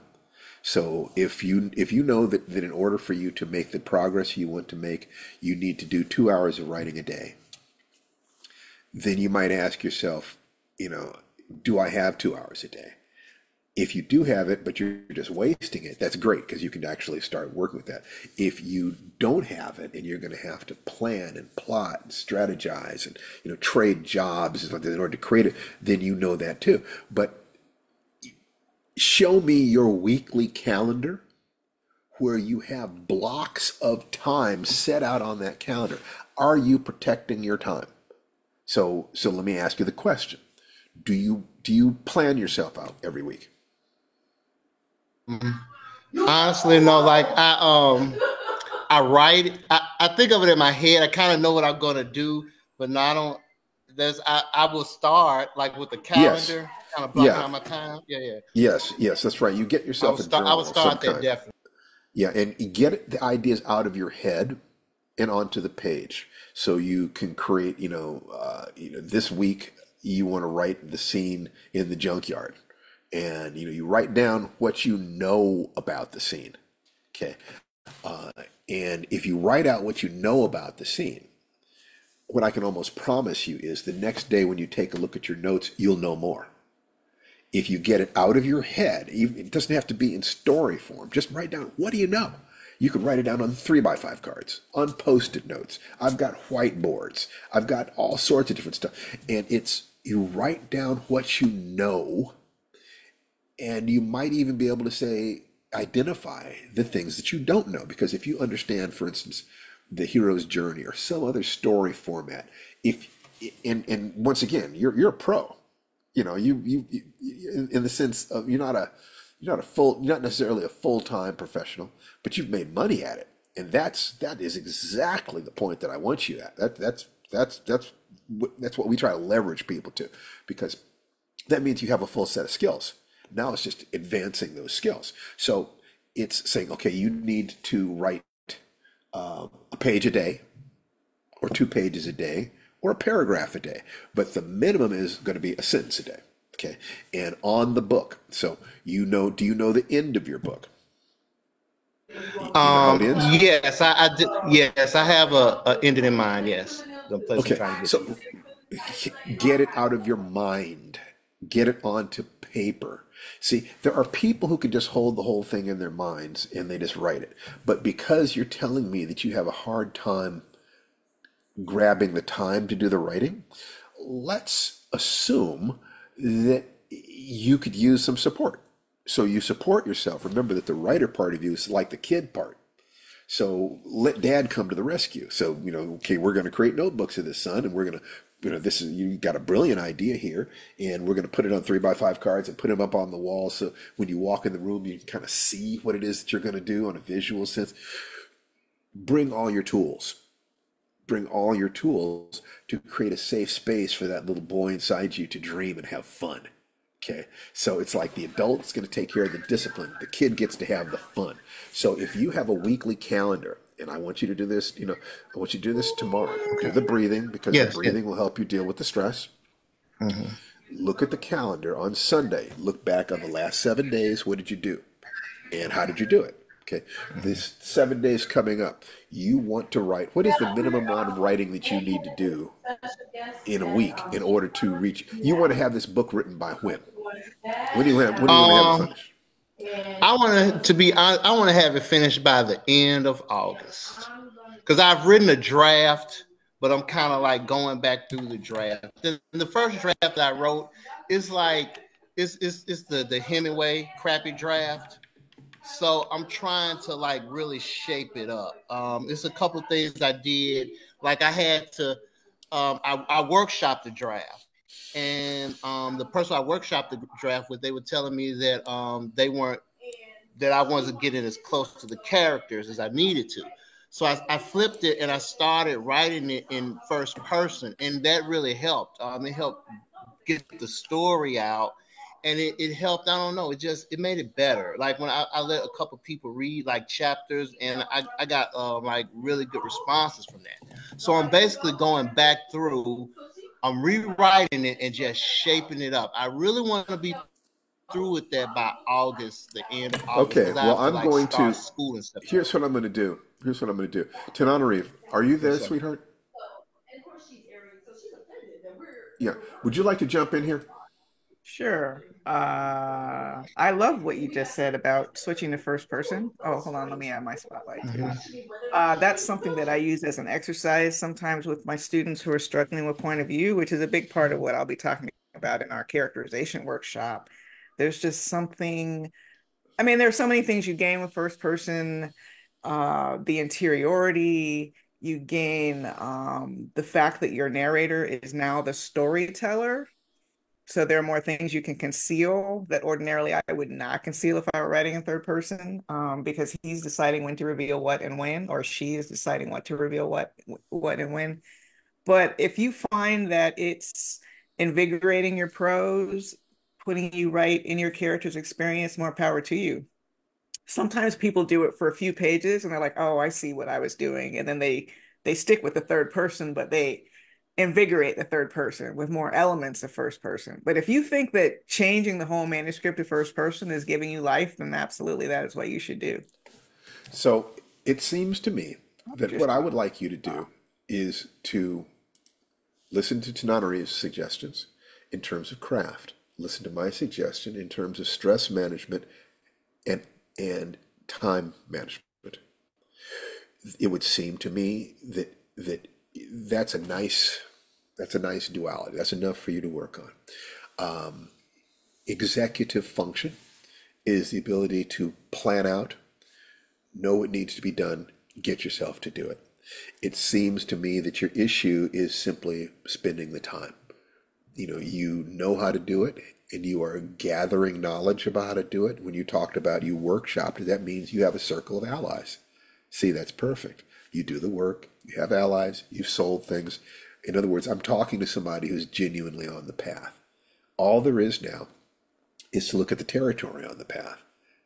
So if you know that in order for you to make the progress you want to make, you need to do 2 hours of writing a day, then you might ask yourself, do I have 2 hours a day? If you do have it, but you're just wasting it, that's great because you can actually start working with that. If you don't have it and you're going to have to plan and plot and strategize and trade jobs in order to create it, then you know that too. But show me your weekly calendar where you have blocks of time set out on that calendar. Are you protecting your time? So let me ask you the question. Do you plan yourself out every week? Honestly, no. Like I write. I think of it in my head. I kind of know what I'm gonna do, but no, I don't. I will start like with the Yes. calendar, kind of blocking Yeah. out my time. Yeah, yeah. Yes, that's right. You get yourself a I would journal of some start that kind. definitely. Yeah, and you get the ideas out of your head and onto the page, so you can create. This week you want to write the scene in the junkyard, and you write down what you know about the scene. Okay, and if you write out what you know about the scene, what I can almost promise you is the next day when you take a look at your notes, you'll know more. If you get it out of your head, it doesn't have to be in story form. Just write down, what do you know? You can write it down on 3x5 cards, on post-it notes. I've got whiteboards. I've got all sorts of different stuff. And you write down what you know, and you might even be able to say, identify the things that you don't know. Because if you understand, for instance, the hero's journey or some other story format, if and once again, you're a pro. In the sense of you're not necessarily a full-time professional, but you've made money at it, and that is exactly the point that I want you at. That's what we try to leverage people to, because that means you have a full set of skills. Now it's just advancing those skills. So it's saying, okay, you need to write a page a day, or 2 pages a day, or a paragraph a day. But the minimum is going to be a sentence a day. Okay. And on the book. So do you know the end of your book? You know how it ends? Yes, I did. Yes, I have a ending in mind. Yes, the place I'm Okay. trying to get So to. get it out of your mind. Get it onto paper. See, there are people who can just hold the whole thing in their minds and they just write it. But because you're telling me that you have a hard time grabbing the time to do the writing, let's assume that you could use some support. So you support yourself. Remember that the writer part of you is like the kid part. So let dad come to the rescue. So, okay, we're going to create notebooks of this, son, and we're going to, this is, you got a brilliant idea here, and we're going to put it on 3x5 cards and put them up on the wall. So when you walk in the room, you can kind of see what it is that you're going to do on a visual sense. Bring all your tools. Bring all your tools to create a safe space for that little boy inside you to dream and have fun. Okay, so it's like the adult's going to take care of the discipline. The kid gets to have the fun. So if you have a weekly calendar, and I want you to do this, I want you to do this tomorrow. Do Okay. the breathing because the Yes. Yes. breathing will help you deal with the stress. Hmm. Look at the calendar on Sunday. Look back on the last 7 days. What did you do? And how did you do it? Okay, this 7 days coming up, you want to write. What is the minimum amount of writing that you need to do in a week in order to reach? You want to have this book written by when? When do you want to have it Um, finished? I want to have it finished by the end of August because I've written a draft, but I'm kind of like going back through the draft. The first draft that I wrote is like it's the Hemingway crappy draft. So I'm trying to like really shape it up. It's a couple things I did. Like I had to, I workshopped the draft, and the person I workshopped the draft with, they were telling me that they weren't that I wasn't getting as close to the characters as I needed to. So I flipped it and I started writing it in first person, and that really helped. It helped get the story out, and it helped. I don't know, it made it better. Like when I let a couple people read like chapters, and I got like really good responses from that. So I'm basically going back through, I'm rewriting it and just shaping it up. I really want to be through with that by August, the end of August, Okay, because I well, have to I'm like going start to. school in September. Here's what I'm going to do. Here's what I'm going to do. Tananarive, are you Yes, there, sir. sweetheart? Yeah. Would you like to jump in here? Sure. I love what you just said about switching to first person. Oh, hold on, let me add my spotlight too. Hmm. That's something that I use as an exercise sometimes with my students who are struggling with point of view, which is a big part of what I'll be talking about in our characterization workshop. There's just something, I mean, there's so many things you gain with first person, the interiority, you gain the fact that your narrator is now the storyteller. So there are more things you can conceal that ordinarily I would not conceal if I were writing in third person, because he's deciding when to reveal what and when, or she is deciding what to reveal what and when. But if you find that it's invigorating your prose, putting you right in your character's experience, more power to you. Sometimes people do it for a few pages and they're like, oh, I see what I was doing. And then they stick with the third person, but they invigorate the third person with more elements of first person. But if you think that changing the whole manuscript to first person is giving you life, then absolutely that is what you should do. So it seems to me that what I Just would like you to do is to listen to Tananari's suggestions in terms of craft. Listen to my suggestion in terms of stress management and and time management. It would seem to me that that's a nice that's a nice duality. That's enough for you to work on. Executive function is the ability to plan out, know what needs to be done, get yourself to do it. It seems to me that your issue is simply spending the time. You know how to do it and you are gathering knowledge about how to do it. When you talked about you workshopped, that means you have a circle of allies. See, that's perfect. You do the work, you have allies, you've sold things. In other words, I'm talking to somebody who's genuinely on the path. All there is now is to look at the territory on the path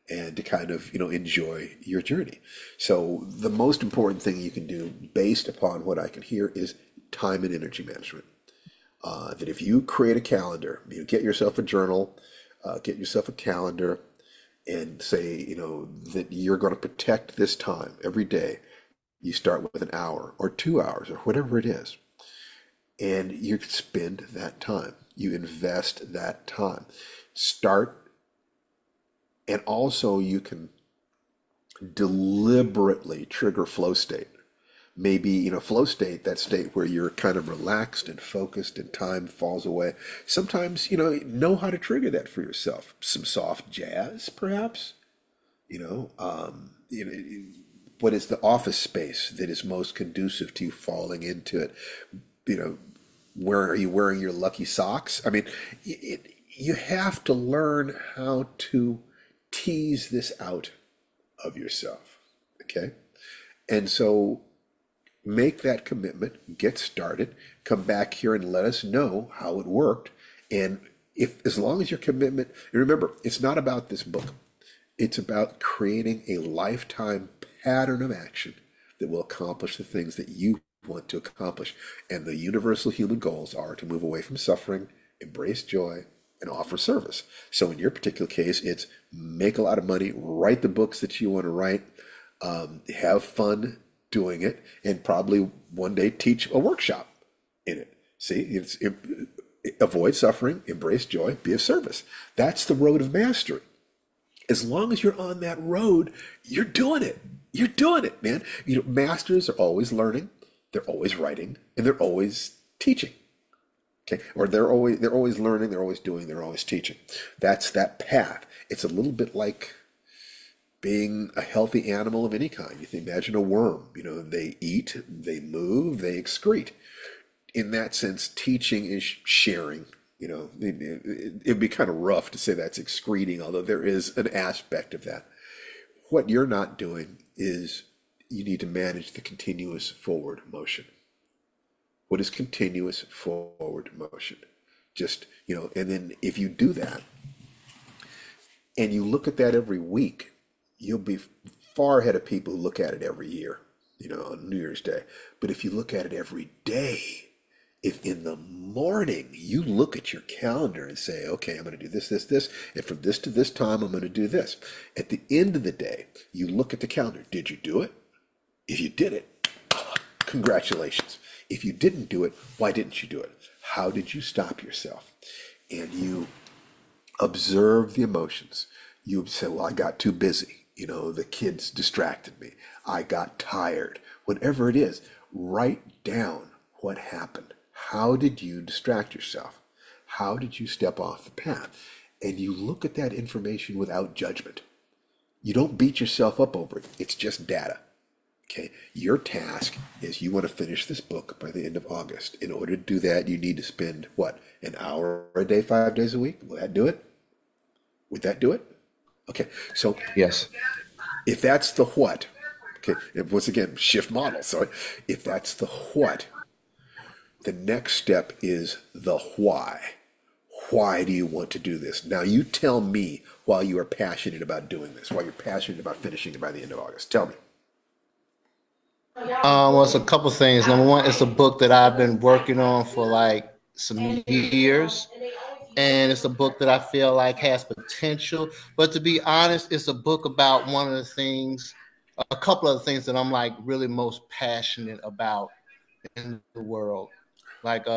and to kind of, enjoy your journey. So the most important thing you can do based upon what I can hear is time and energy management. That if you create a calendar, get yourself a journal, get yourself a calendar, and say, that you're going to protect this time every day. You start with an hour or 2 hours or whatever it is, and you spend that time. You invest that time. Start, and also you can deliberately trigger flow state. Maybe, flow state, that state where you're kind of relaxed and focused and time falls away. Sometimes, know how to trigger that for yourself. Some soft jazz, perhaps, you know, um, you know, what is the office space that is most conducive to you falling into it? You know, where are you wearing your lucky socks? I mean, you have to learn how to tease this out of yourself. Okay. And so make that commitment, get started, come back here and let us know how it worked. And if, as long as your commitment, and remember, it's not about this book. It's about creating a lifetime pattern of action that will accomplish the things that you want to accomplish. And the universal human goals are to move away from suffering, embrace joy, and offer service. So in your particular case, it's make a lot of money, write the books that you want to write, have fun doing it, and probably one day teach a workshop in it. See, avoid suffering, embrace joy, be of service. That's the road of mastery. As long as you're on that road, you're doing it. You're doing it, man. You know, masters are always learning, they're always writing, and they're always teaching. Okay, or they're always learning, they're always doing, they're always teaching. That's that path. It's a little bit like being a healthy animal of any kind. You can imagine a worm. You know, they eat, they move, they excrete. In that sense, teaching is sharing. You know, it'd be kind of rough to say that's excreting, although there is an aspect of that. What you're not doing is you need to manage the continuous forward motion. What is continuous forward motion? Just, you know, and then if you do that and you look at that every week, you'll be far ahead of people who look at it every year, you know, on New Year's Day. But if you look at it every day, if in the morning you look at your calendar and say, okay, I'm going to do this, this, this, and from this to this time, I'm going to do this. At the end of the day, you look at the calendar. Did you do it? If you did it, congratulations. If you didn't do it, why didn't you do it? How did you stop yourself? And you observe the emotions. You say, well, I got too busy. You know, the kids distracted me. I got tired. Whatever it is, write down what happened. How did you distract yourself? How did you step off the path? And you look at that information without judgment. You don't beat yourself up over it. It's just data. Okay, your task is you want to finish this book by the end of August. In order to do that, you need to spend, what, an hour a day, 5 days a week? Will that do it? Would that do it? Okay, so Yes. if that's the what, okay, and once again, shift model. So if that's the what, the next step is the why. Why do you want to do this? Now you tell me why you are passionate about doing this, why you're passionate about finishing it by the end of August. Tell me. Well, it's a couple things. Number one, it's a book that I've been working on for like some years, and it's a book that I feel like has potential. But to be honest, it's a book about one of the things, a couple of the things that I'm like really most passionate about in the world. Like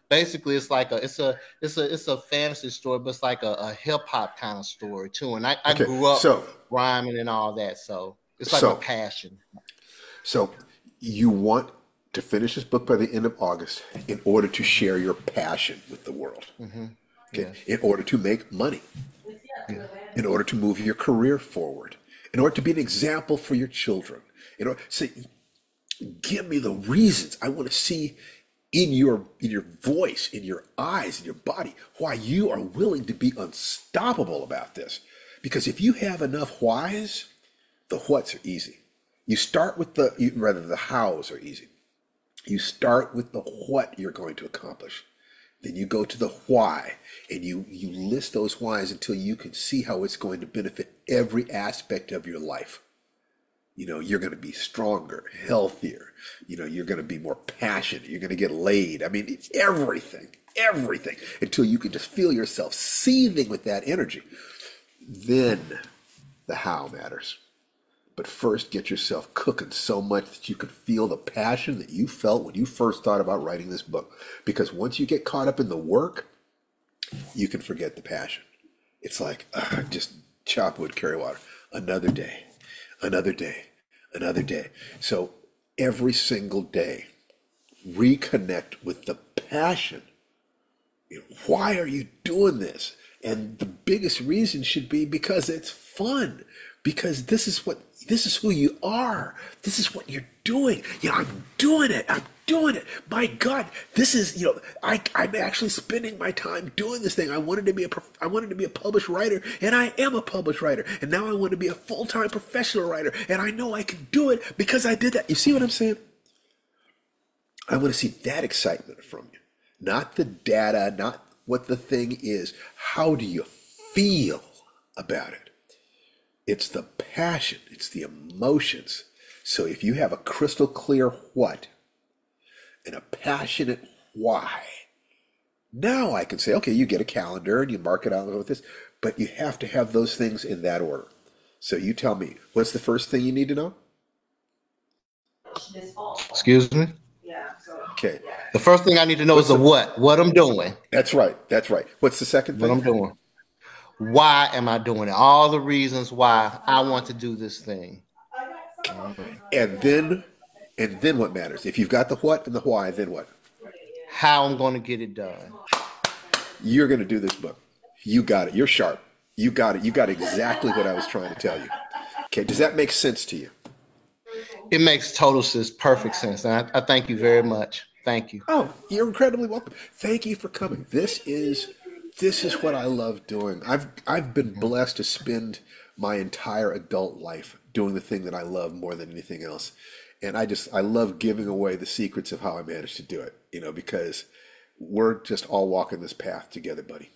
basically it's like it's a fantasy story, but it's like a hip hop kind of story too. And I Okay, grew up so rhyming and all that, so it's like my so passion. so you want to finish this book by the end of August in order to share your passion with the world. Okay, Yes. in order to make money, in order to move your career forward, in order to be an example for your children. In order, say, give me the reasons. I want to see in your voice, in your eyes, in your body, why you are willing to be unstoppable about this. Because if you have enough whys, the whats are easy. You start with the hows are easy. You start with the what you're going to accomplish. Then you go to the why, and you list those whys until you can see how it's going to benefit every aspect of your life. You know, you're going to be stronger, healthier. You know, you're going to be more passionate. You're going to get laid. I mean, it's everything, until you can just feel yourself seething with that energy. Then the how matters. But first, get yourself cooking so much that you could feel the passion that you felt when you first thought about writing this book. Because once you get caught up in the work, you can forget the passion. It's like, just chop wood, carry water. Another day, another day, another day. So every single day, reconnect with the passion. You know, why are you doing this? And the biggest reason should be because it's fun. Because this is what this is who you are. This is what you're doing. Yeah, I'm doing it. I'm doing it. My God, this is, I'm actually spending my time doing this thing. I wanted to be a published writer, and I am a published writer. And now I want to be a full-time professional writer, and I know I can do it because I did that. You see what I'm saying? I want to see that excitement from you, not the data, not what the thing is. How do you feel about it? It's the passion, it's the emotions. So if you have a crystal clear what and a passionate why, now I can say, okay, you get a calendar and you mark it out with this, but you have to have those things in that order. So you tell me, what's the first thing you need to know? Excuse me? Okay, The first thing I need to know is what's the the, what I'm doing, that's right, that's right. What's the second what thing? I'm doing. Why am I doing it? All the reasons why I want to do this thing. And then, and then what matters? If you've got the what and the why, then what? How I'm going to get it done. You're going to do this book. You got it. You're sharp. You got it. You got exactly what I was trying to tell you. Okay, does that make sense to you? It makes total sense, perfect sense. And I thank you very much. Thank you. Oh, you're incredibly welcome. Thank you for coming. This is what I love doing. I've been blessed to spend my entire adult life doing the thing that I love more than anything else. And I love giving away the secrets of how I managed to do it, because we're just all walking this path together, buddy.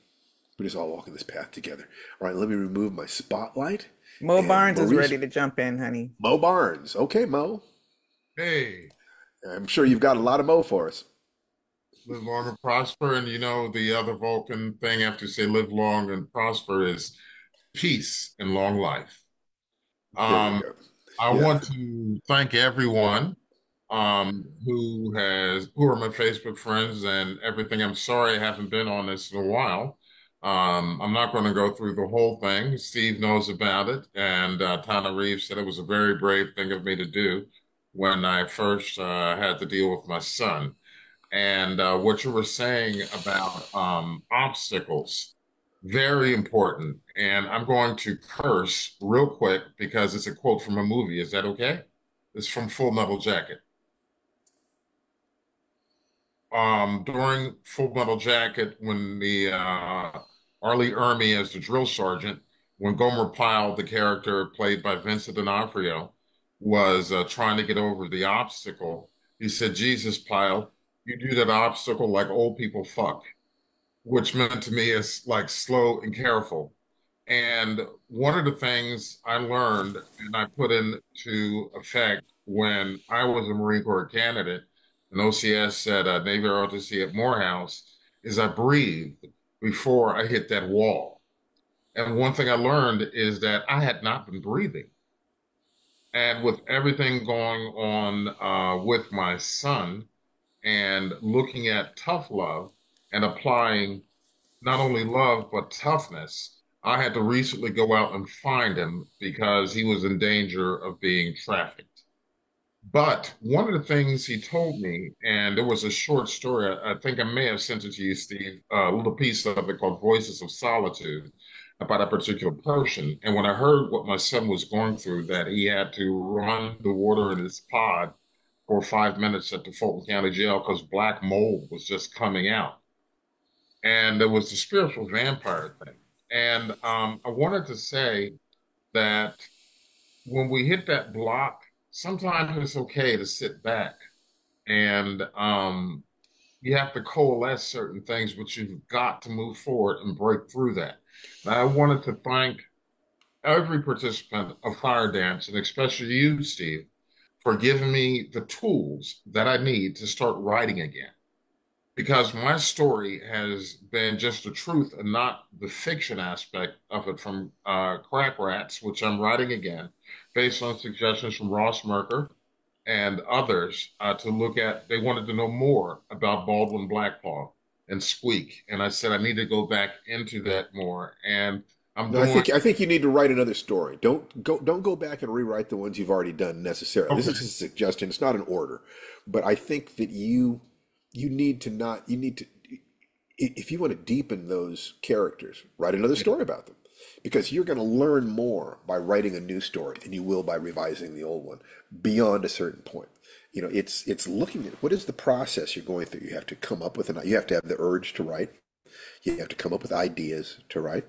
We're just all walking this path together. All right, let me remove my spotlight. Mo And Barnes is Maurice, ready to jump in, honey. Mo Barnes. Okay, Mo. Hey, I'm sure you've got a lot of Mo for us. live long and prosper. And the other Vulcan thing after you say live long and prosper is peace and long life. There we Um, go. I Yeah. want to thank everyone who are my Facebook friends and everything. I'm sorry I haven't been on this in a while. I'm not going to go through the whole thing. Steve knows about it, and Tana Reeves said it was a very brave thing of me to do when I first had to deal with my son. And what you were saying about obstacles, very important. And I'm going to curse real quick because it's a quote from a movie. Is that okay? It's from Full Metal Jacket. During Full Metal Jacket, when the Arlie Ermey as the drill sergeant, when Gomer Pyle, the character played by Vincent D'Onofrio, was trying to get over the obstacle, he said, "Jesus, Pyle, you do that obstacle like old people fuck," which meant to me is like slow and careful. And one of the things I learned and I put into effect when I was a Marine Corps candidate, and OCS said Navy ROTC at Morehouse, is I breathed before I hit that wall. And one thing I learned is that I had not been breathing. And with everything going on with my son and looking at tough love and applying not only love, but toughness. I had to recently go out and find him because he was in danger of being trafficked. But one of the things he told me, and there was a short story, I think I may have sent it to you, Steve, a little piece of it called Voices of Solitude about a particular person. And when I heard what my son was going through, that he had to run the water in his pod for 5 minutes at the Fulton County Jail because black mold was just coming out, and there was the spiritual vampire thing. And I wanted to say that when we hit that block, sometimes it's okay to sit back and you have to coalesce certain things, but you've got to move forward and break through that. And I wanted to thank every participant of Firedance, and especially you, Steve, for giving me the tools that I need to start writing again, because my story has been just the truth and not the fiction aspect of it from Crack Rats, which I'm writing again, based on suggestions from Ross Merker and others to look at. They wanted to know more about Baldwin Blackpaw and Squeak. And I said, I need to go back into that more. And I'm No, I doing, think I think you need to write another story. Don't go back and rewrite the ones you've already done necessarily. This okay, is just a suggestion. It's not an order, but I think that you need to if you want to deepen those characters, write another story about them, because you're going to learn more by writing a new story than you will by revising the old one beyond a certain point. It's looking at what is the process you're going through. You have to come up with you have to have the urge to write. You have to come up with ideas to write.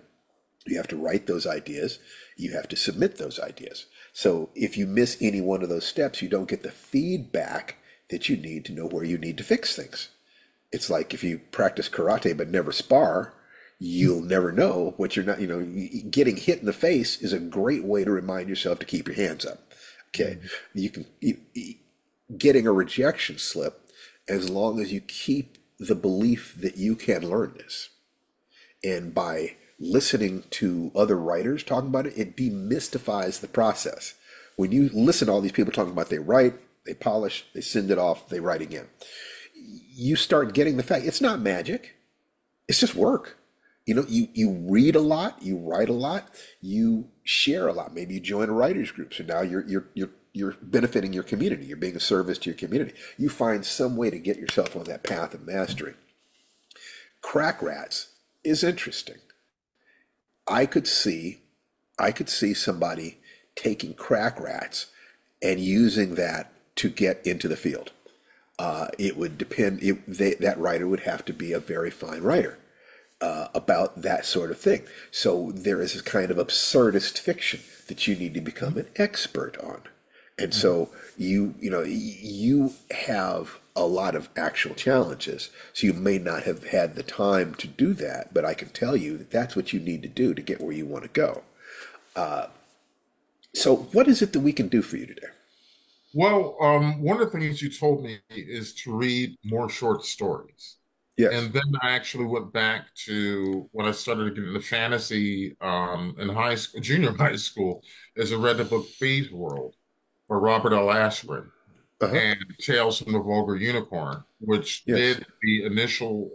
You have to write those ideas. You have to submit those ideas. So if you miss any one of those steps, you don't get the feedback that you need to know where you need to fix things. It's like if you practice karate but never spar, you'll never know what you're not, getting hit in the face is a great way to remind yourself to keep your hands up. Okay. You can, getting a rejection slip, as long as you keep the belief that you can learn this. And by listening to other writers talking about it, it demystifies the process. When you listen to all these people talking about they write, they polish, they send it off, they write again, you start getting the fact it's not magic. It's just work. You read a lot, you write a lot, you share a lot. Maybe you join a writers group, so now you're benefiting your community. You're being a service to your community. You find some way to get yourself on that path of mastery. Crack rats is interesting. I could see somebody taking crack rats and using that to get into the field. It would depend. That writer would have to be a very fine writer about that sort of thing. So there is this kind of absurdist fiction that you need to become an expert on. And so you have a lot of actual challenges. So you may not have had the time to do that, but I can tell you that that's what you need to do to get where you want to go. So what is it that we can do for you today? Well, one of the things you told me is to read more short stories. Yes. And then I actually went back to when I started to get into fantasy in high school, junior high school, as I read the book Thieves World by Robert L. Ashford and Tales from the Vulgar Unicorn, which did the initial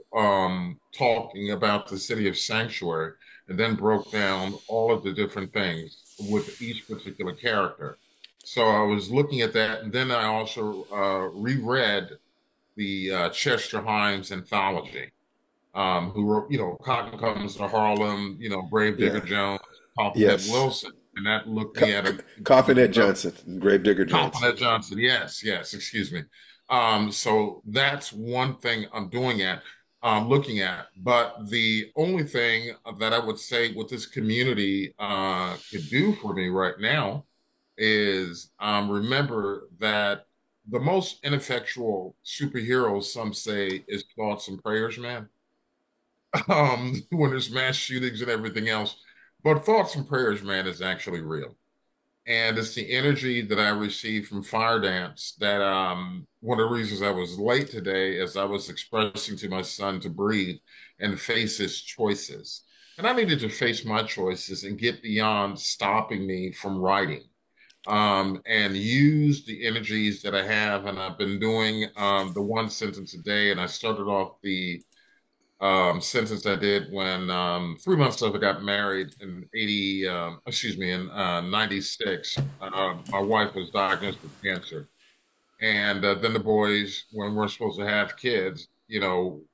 talking about the city of Sanctuary and then broke down all of the different things with each particular character. So I was looking at that, and then I also reread the Chester Himes anthology, who wrote, Cotton Comes to Harlem, Gravedigger Jones, Coffinhead Wilson, and that looking at a Coffinhead Johnson, Gravedigger Jones. Coffinhead Johnson, yes, excuse me. So that's one thing I'm looking at. But the only thing that I would say what this community could do for me right now is remember that the most ineffectual superheroes, some say, is thoughts and prayers, man. When there's mass shootings and everything else. But thoughts and prayers, man, is actually real. And it's the energy that I received from Firedance that one of the reasons I was late today is I was expressing to my son to breathe and face his choices. And I needed to face my choices and get beyond stopping me from writing. And use the energies that I have. And I've been doing the one sentence a day. And I started off the sentence I did when 3 months after I got married in in 96. My wife was diagnosed with cancer. And then the boys, when we're supposed to have kids,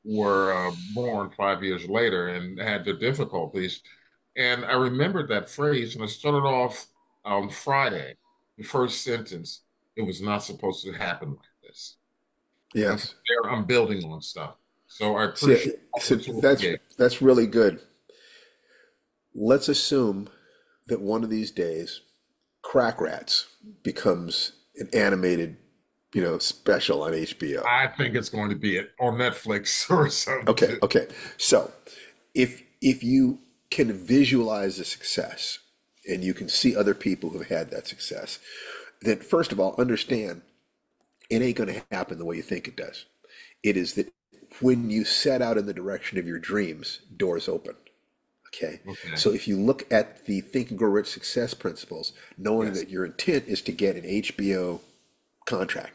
were born 5 years later and had their difficulties. And I remembered that phrase and I started off on Friday. The first sentence, it was not supposed to happen like this. Yes. There I'm building on stuff. So I appreciate that's really good. Let's assume that one of these days Crack Rats becomes an animated, special on HBO. I think it's going to be on Netflix or something. Okay. So if you can visualize the success and you can see other people who've had that success, then first of all, understand it ain't going to happen the way you think it does. It is that when you set out in the direction of your dreams, doors open. Okay. So if you look at the Think and Grow Rich success principles, knowing that your intent is to get an HBO contract,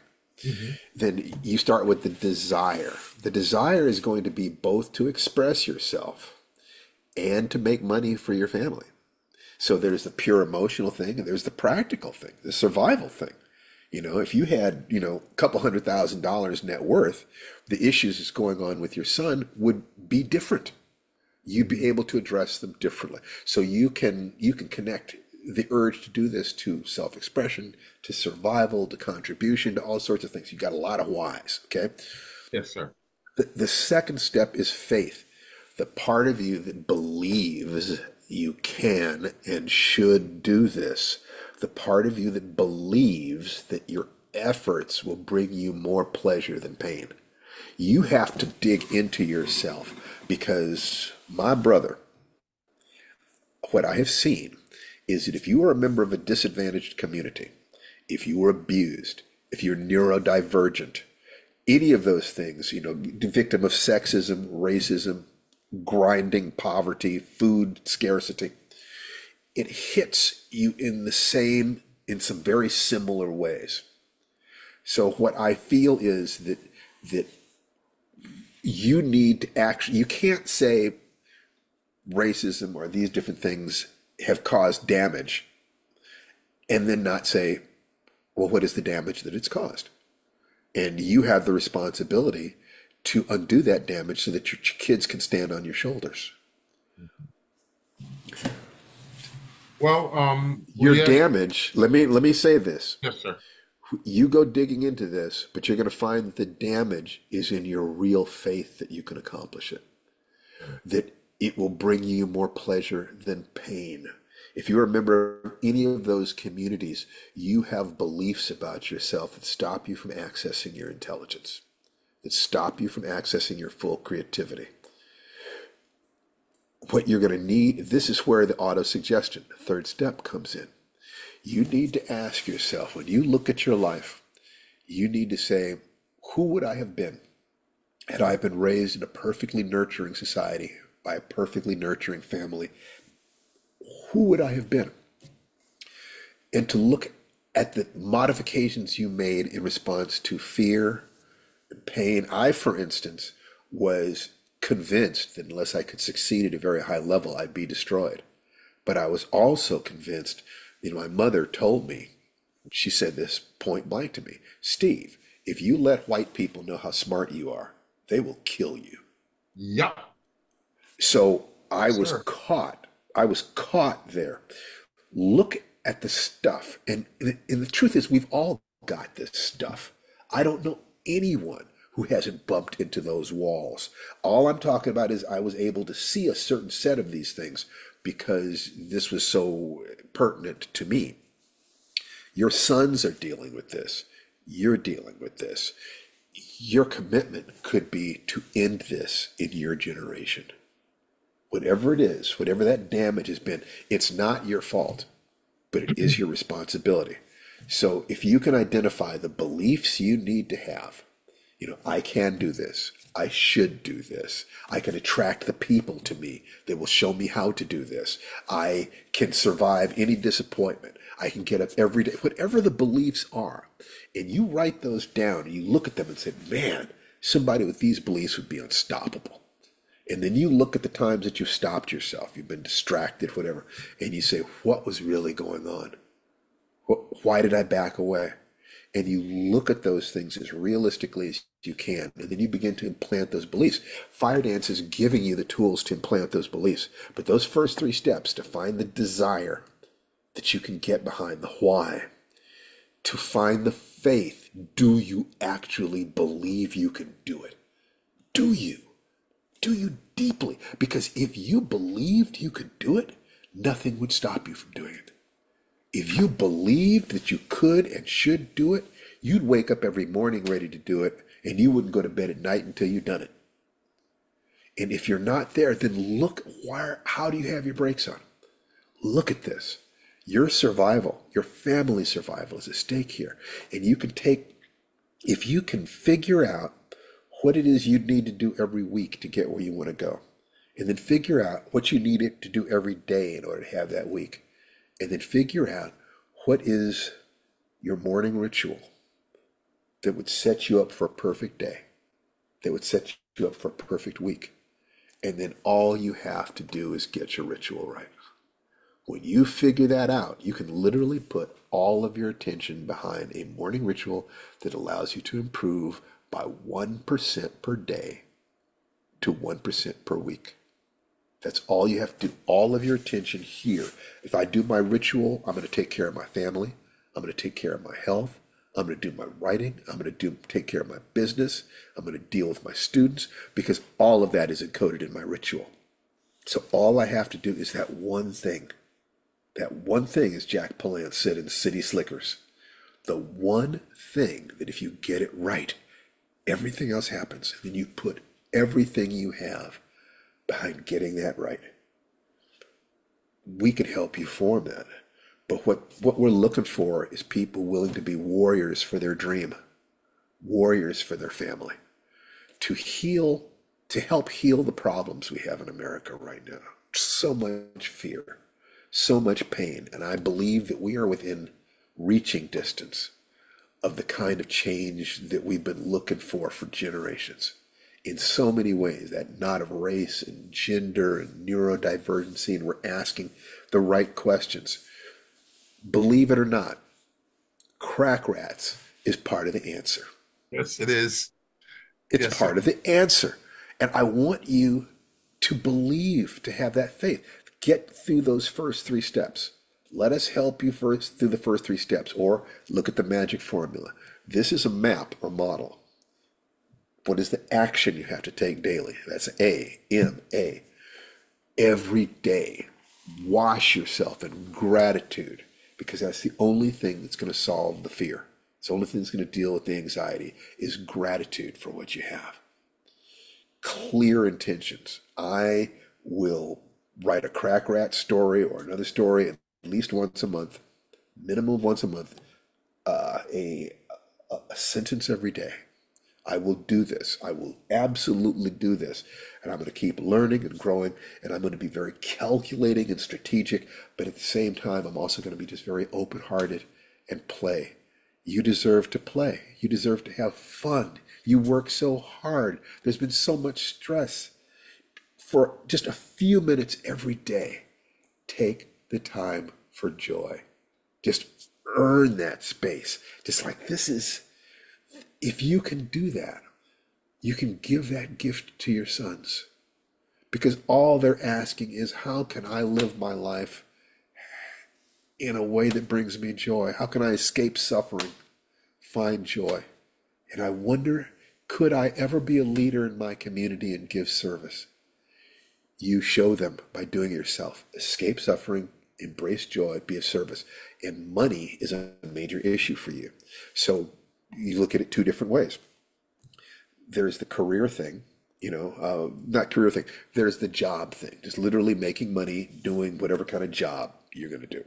then you start with the desire. The desire is going to be both to express yourself and to make money for your family. So there's the pure emotional thing and there's the practical thing, the survival thing. If you had, a couple $100,000 net worth, the issues that's going on with your son would be different. you'd be able to address them differently. So you can connect the urge to do this to self-expression, to survival, to contribution, to all sorts of things. You got a lot of whys, okay? Yes, sir. The second step is faith. The part of you that believes you can and should do this. The part of you that believes that your efforts will bring you more pleasure than pain. You have to dig into yourself because, my brother, what I have seen is that if you are a member of a disadvantaged community, if you were abused, if you're neurodivergent, any of those things, the victim of sexism, racism, grinding poverty, food scarcity, it hits you in some very similar ways. So what I feel is that you need to actually, you can't say racism or these different things have caused damage and then not say, well, what is the damage that it's caused? And you have the responsibility to undo that damage so that your kids can stand on your shoulders. Well, Your yeah, damage, let me say this. yes, sir. You go digging into this, but you're going to find that the damage is in your real faith that you can accomplish it, that it will bring you more pleasure than pain. If you remember any of those communities, you have beliefs about yourself that stop you from accessing your intelligence, that stop you from accessing your full creativity. What you're going to need, this is where the auto-suggestion, the third step, comes in. You need to ask yourself, when you look at your life, you need to say, who would I have been had I been raised in a perfectly nurturing society by a perfectly nurturing family? Who would I have been? And to look at the modifications you made in response to fear and pain. I, for instance, was convinced that unless I could succeed at a very high level, I'd be destroyed. But I was also convinced, my mother told me, she said this point blank to me, Steve, if you let white people know how smart you are, they will kill you. Yep. So I was Sir. caught. I was caught there. Look at the stuff. And the truth is, we've all got this stuff. I don't know anyone who hasn't bumped into those walls. All I'm talking about is I was able to see a certain set of these things because this was so pertinent to me. Your sons are dealing with this. You're dealing with this. Your commitment could be to end this in your generation. Whatever it is, whatever that damage has been, it's not your fault, but it is your responsibility. So if you can identify the beliefs you need to have, I can do this. I should do this. I can attract the people to me that will show me how to do this. I can survive any disappointment. I can get up every day. Whatever the beliefs are, and you write those down and you look at them and say, man, somebody with these beliefs would be unstoppable. And then you look at the times that you've stopped yourself, you've been distracted, whatever, and you say, what was really going on? Why did I back away? And you look at those things as realistically as you can, and then you begin to implant those beliefs. Firedance is giving you the tools to implant those beliefs. But those first 3 steps, to find the desire that you can get behind, the why, to find the faith, do you actually believe you can do it? Do you? Do you deeply? Because if you believed you could do it, nothing would stop you from doing it. If you believed that you could and should do it, you'd wake up every morning ready to do it, and you wouldn't go to bed at night until you've done it. And if you're not there, then look, how do you have your brakes on? Look at this. Your survival, your family's survival is at stake here. And if you can figure out what it is you'd need to do every week to get where you want to go, and then figure out what you need it to do every day in order to have that week, and then figure out what is your morning ritual that would set you up for a perfect day, that would set you up for a perfect week. And then all you have to do is get your ritual right. When you figure that out, you can literally put all of your attention behind a morning ritual that allows you to improve by 1% per day to 1% per week. That's all you have to do. All of your attention here. If I do my ritual, I'm going to take care of my family. I'm going to take care of my health. I'm going to do my writing. I'm going to take care of my business. I'm going to deal with my students because all of that is encoded in my ritual. So all I have to do is that one thing. That one thing, as Jack Palance said in City Slickers, the one thing that if you get it right, everything else happens. And then you put everything you have behind getting that right. We could help you form that. But what we're looking for is people willing to be warriors for their dream, warriors for their family, to heal, to help heal the problems we have in America right now. So much fear, so much pain. And I believe that we are within reaching distance of the kind of change that we've been looking for generations. In so many ways, that knot of race and gender and neurodivergency, and we're asking the right questions. Believe it or not, crack rats is part of the answer. Yes, it is. It's Yes, part sir. of the answer. And I want you to believe, to have that faith. Get through those first three steps. Let us help you first through the first three steps, or look at the magic formula. This is a map or model. What is the action you have to take daily? That's A. Every day, wash yourself in gratitude because that's the only thing that's going to solve the fear. It's the only thing that's going to deal with the anxiety is gratitude for what you have. Clear intentions. I will write a crack rat story or another story at least once a month, minimum of once a month, a sentence every day. I will do this. I will absolutely do this. And I'm going to keep learning and growing. And I'm going to be very calculating and strategic. But at the same time, I'm also going to be just very open hearted and play. You deserve to play. You deserve to have fun. You work so hard. There's been so much stress. For just a few minutes every day, take the time for joy. Just earn that space. Just like this is. If you can do that, you can give that gift to your sons because all they're asking is, how can I live my life in a way that brings me joy? How can I escape suffering, find joy? And I wonder, could I ever be a leader in my community and give service? You show them by doing it yourself. Escape suffering, embrace joy, be of service. And money is a major issue for you. So you look at it two different ways. There's the career thing, not career thing. There's the job thing, just literally making money doing whatever kind of job you're going to do.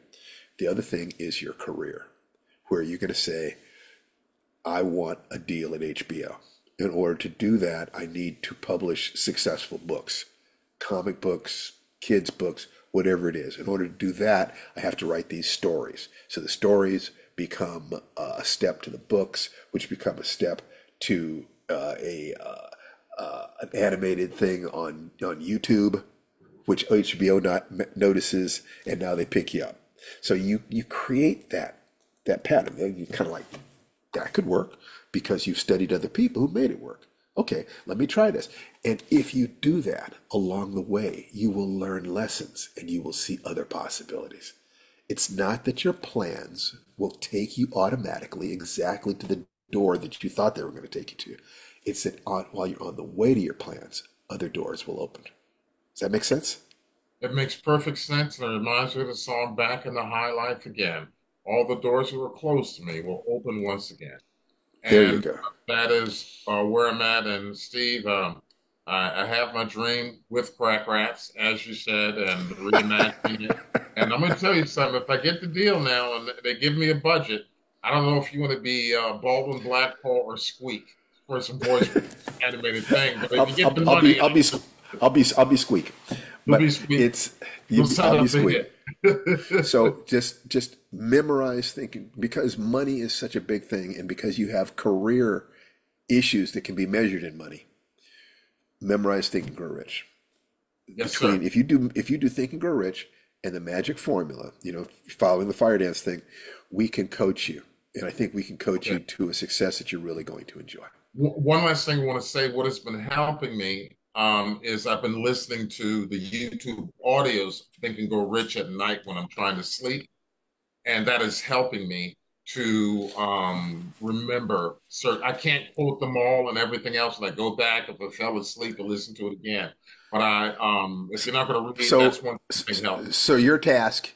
The other thing is your career, where you're going to say, I want a deal at HBO. In order to do that, I need to publish successful books, comic books, kids' books, whatever it is. In order to do that, I have to write these stories. So the stories become a step to the books, which become a step to an animated thing on YouTube, which HBO notices, and now they pick you up. So you create that pattern. You kind of like, that could work because you've studied other people who made it work. Okay, let me try this. And if you do that along the way, you will learn lessons and you will see other possibilities. It's not that your plans will take you automatically exactly to the door that you thought they were going to take you to. It's that while you're on the way to your plans, other doors will open. Does that make sense? It makes perfect sense, and it reminds me of the song Back in the High Life Again. All the doors that were closed to me will open once again. There you And go. that is where I'm at. And Steve, I have my dream with Crack Rats, as you said, and reimagining it. And I'm going to tell you something. If I get the deal now and they give me a budget, I don't know if you want to be Baldwin Blackpool or Squeak for some voice animated thing. But if you get the money, I'll be Squeak. you'll But be Squeak. it's You'll I'll set be up the Squeak. hit. So just memorize thinking because money is such a big thing, and because you have career issues that can be measured in money. Memorize Think and Grow Rich. Yes, sir. Between if you do Think and Grow Rich and the magic formula, following the Firedance thing, we can coach you, and I think we can coach you Okay. to a success that you're really going to enjoy. One last thing I want to say, what has been helping me is I've been listening to the YouTube audios, Think and Go Rich at night when I'm trying to sleep, and that is helping me to remember certain. I can't quote them all and everything else, and I go back if I fell asleep and listen to it again. But if you're not going to read, So, that's one thing that helps. so your task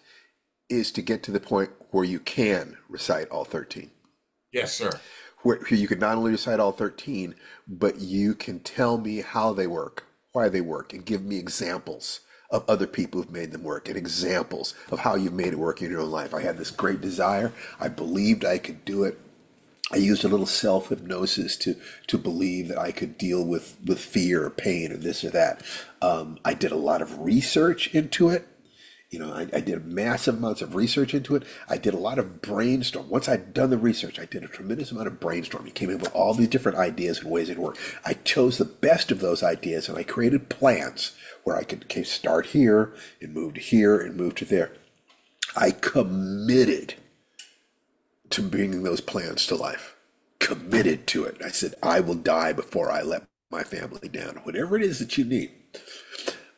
is to get to the point where you can recite all 13. Yes, sir. Where you can not only recite all 13, but you can tell me how they work, why they work, and give me examples of other people who've made them work and examples of how you've made it work in your own life. I had this great desire. I believed I could do it. I used a little self-hypnosis to believe that I could deal with fear or pain or this or that. I did a lot of research into it. I did massive amounts of research into it. I did a lot of brainstorm. Once I'd done the research, I did a tremendous amount of brainstorming. Came in with all these different ideas and ways it worked. I chose the best of those ideas and I created plans where I could start here and move to here and move to there. I committed to bringing those plans to life. Committed to it. I said, I will die before I let my family down. Whatever it is that you need.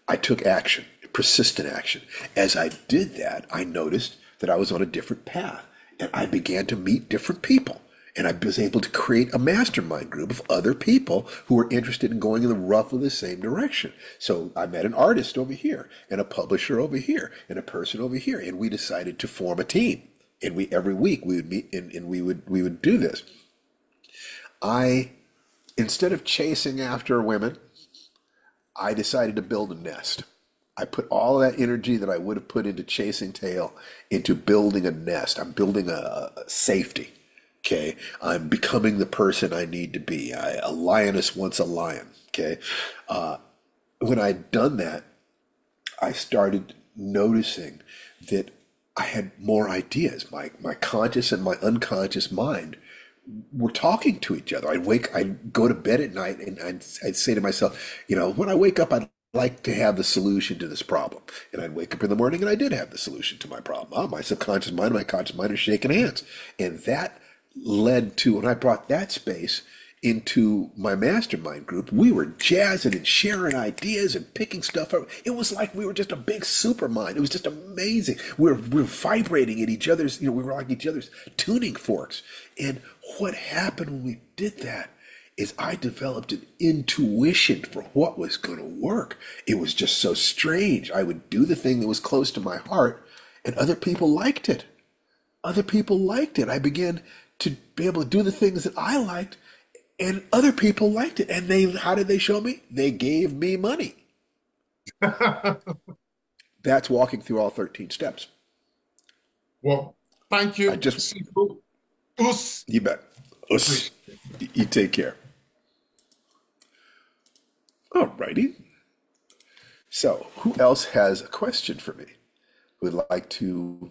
I took action, persistent action. As I did that, I noticed that I was on a different path and I began to meet different people. And I was able to create a mastermind group of other people who were interested in going in the roughly the same direction. So I met an artist over here and a publisher over here and a person over here. And we decided to form a team. And every week we would meet and we would do this. Instead of chasing after women, I decided to build a nest. I put all that energy that I would have put into chasing tail into building a nest. I'm building a safety. Okay. I'm becoming the person I need to be. A lioness wants a lion. Okay. When I'd done that, I started noticing that I had more ideas. My conscious and my unconscious mind were talking to each other. I'd go to bed at night and I'd say to myself, when I wake up, I'd like to have the solution to this problem. And I'd wake up in the morning and I did have the solution to my problem. Oh, my subconscious mind and my conscious mind are shaking hands. And that led to, when I brought that space into my mastermind group, we were jazzing and sharing ideas and picking stuff up. It was like we were just a big super mind. It was just amazing. We were vibrating at each other's, we were like each other's tuning forks. And what happened when we did that is I developed an intuition for what was going to work. It was just so strange. I would do the thing that was close to my heart and other people liked it. Other people liked it. I began to be able to do the things that I liked and other people liked it. And how did they show me? They gave me money. That's walking through all 13 steps. Well, thank you. You bet. Us. You take care. All righty. So, who else has a question for me? Would like to,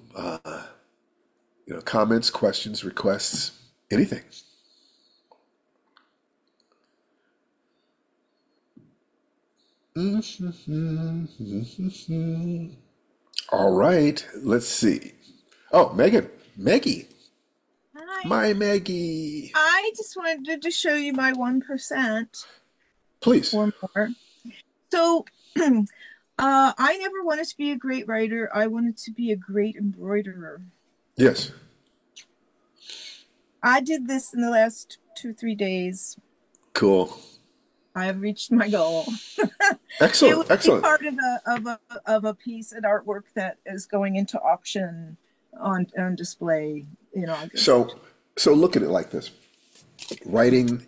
comments, questions, requests, anything? All right. Let's see. Oh, Maggie. Hi. My Maggie. I just wanted to show you my 1% Please. or more. So, I never wanted to be a great writer. I wanted to be a great embroiderer. Yes. I did this in the last 2-3 days. Cool. I have reached my goal. Excellent. It Excellent. Part of a piece and artwork that is going into auction on display. So look at it like this. Writing,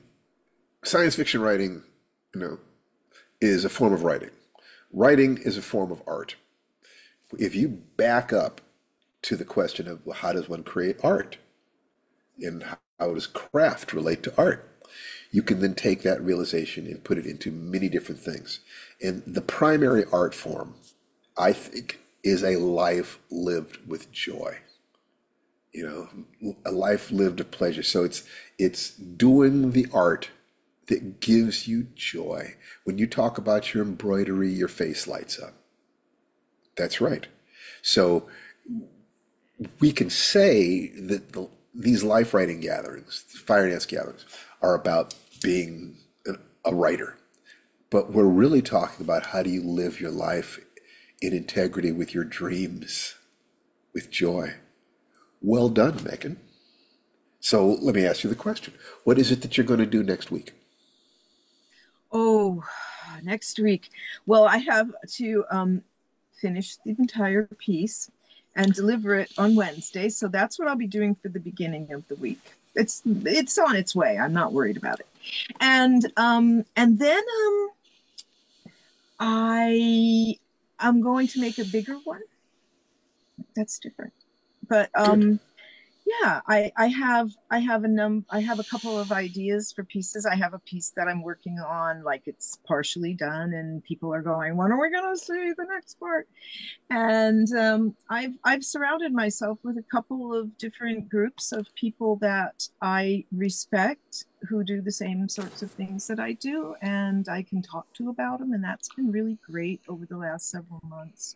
science fiction writing, is a form of writing. Writing is a form of art. If you back up to the question of how does one create art and how does craft relate to art, you can then take that realization and put it into many different things. And the primary art form, I think, is a life lived with joy. A life lived of pleasure. So it's doing the art that gives you joy. When you talk about your embroidery, your face lights up. That's right. So we can say that these life writing gatherings, Firedance gatherings, are about being a writer. but we're really talking about how do you live your life in integrity with your dreams, with joy. Well done, Megan. So let me ask you the question. What is it that you're going to do next week? Oh, next week. Well, I have to finish the entire piece and deliver it on Wednesday. So that's what I'll be doing for the beginning of the week. It's on its way. I'm not worried about it. And then I'm going to make a bigger one. That's different. But Good. yeah, I have a couple of ideas for pieces. I have a piece that I'm working on, like it's partially done, and people are going, "When are we gonna see the next part?" And I've surrounded myself with a couple of different groups of people that I respect who do the same sorts of things that I do, and I can talk to about them, and that's been really great over the last several months,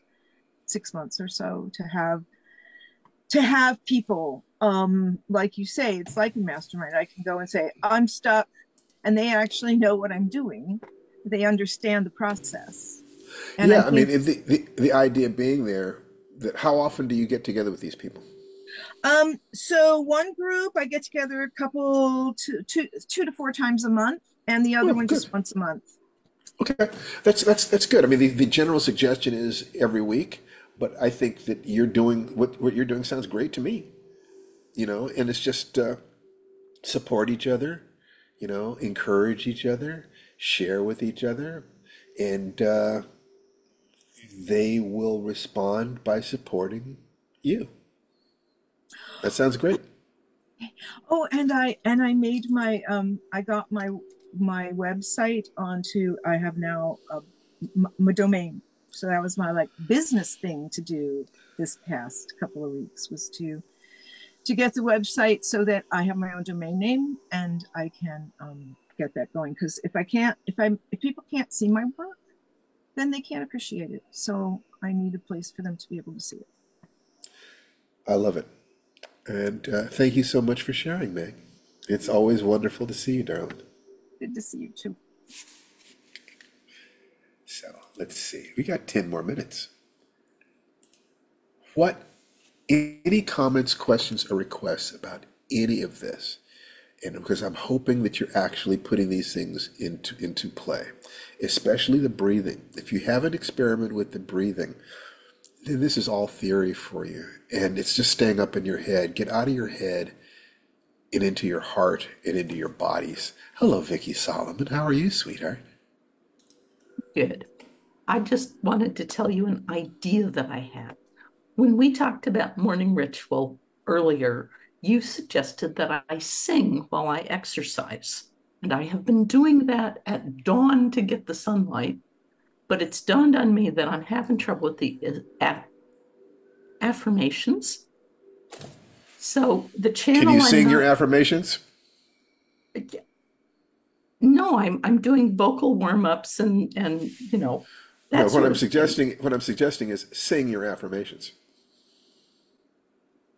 6 months or so, to have people, like you say, it's like a mastermind. I can go and say, I'm stuck, and they actually know what I'm doing. They understand the process. And I Yeah, I mean, think, the idea being there that how often do you get together with these people? so one group, I get together two to four times a month, and the other Oh, one good. just once a month. Okay, that's good. I mean, the general suggestion is every week, but I think that you're doing what you're doing sounds great to me. And it's just support each other, encourage each other, share with each other, and they will respond by supporting you. That sounds great. Oh, and I made I got my website onto, I have now my domain. So that was my like business thing to do this past couple of weeks, was to get the website so that I have my own domain name and I can get that going. Because if people can't see my work, then they can't appreciate it. So I need a place for them to be able to see it. I love it. And thank you so much for sharing, Meg. It's always wonderful to see you, darling. Good to see you too. So let's see. We got 10 more minutes. What, any comments, questions, or requests about any of this? And because I'm hoping that you're actually putting these things into play, especially the breathing. If you haven't experimented with the breathing, then this is all theory for you. And it's just staying up in your head. Get out of your head and into your heart and into your bodies. Hello, Vicky Solomon. How are you, sweetheart? Good. I just wanted to tell you an idea that I had. When we talked about morning ritual earlier, you suggested that I sing while I exercise. And I have been doing that at dawn to get the sunlight, but it's dawned on me that I'm having trouble with the affirmations. So the Can channel you I'm sing your not, affirmations? no, I'm doing vocal warm-ups and No, that sort of thing. what I'm suggesting is sing your affirmations.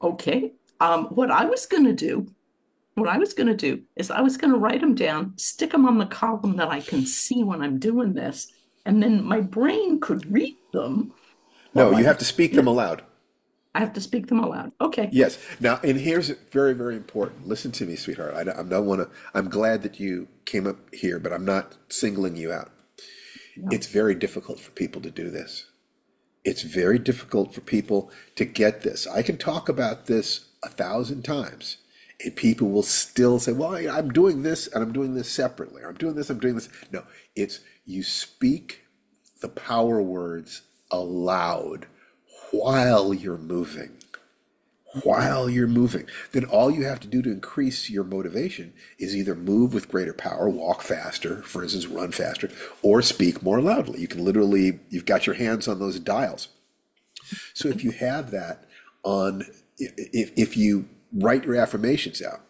Okay. What I was going to do is I was going to write them down, stick them on the column that I can see when I'm doing this, and then my brain could read them No, while you I'm, have to speak you them know, aloud. I have to speak them aloud. Okay. Yes. Now, and here's very, very important. Listen to me, sweetheart. I'm not want to. I'm glad that you came up here, but I'm not singling you out. No. It's very difficult for people to do this. It's very difficult for people to get this. I can talk about this 1,000 times, and people will still say, "Well, I'm doing this, and I'm doing this separately. Or I'm doing this. I'm doing this." No, it's you speak the power words aloud while you're moving. While you're moving, then all you have to do to increase your motivation is either move with greater power, walk faster, for instance, run faster, or speak more loudly. You can literally, you've got your hands on those dials. So if you have that on, if you write your affirmations out,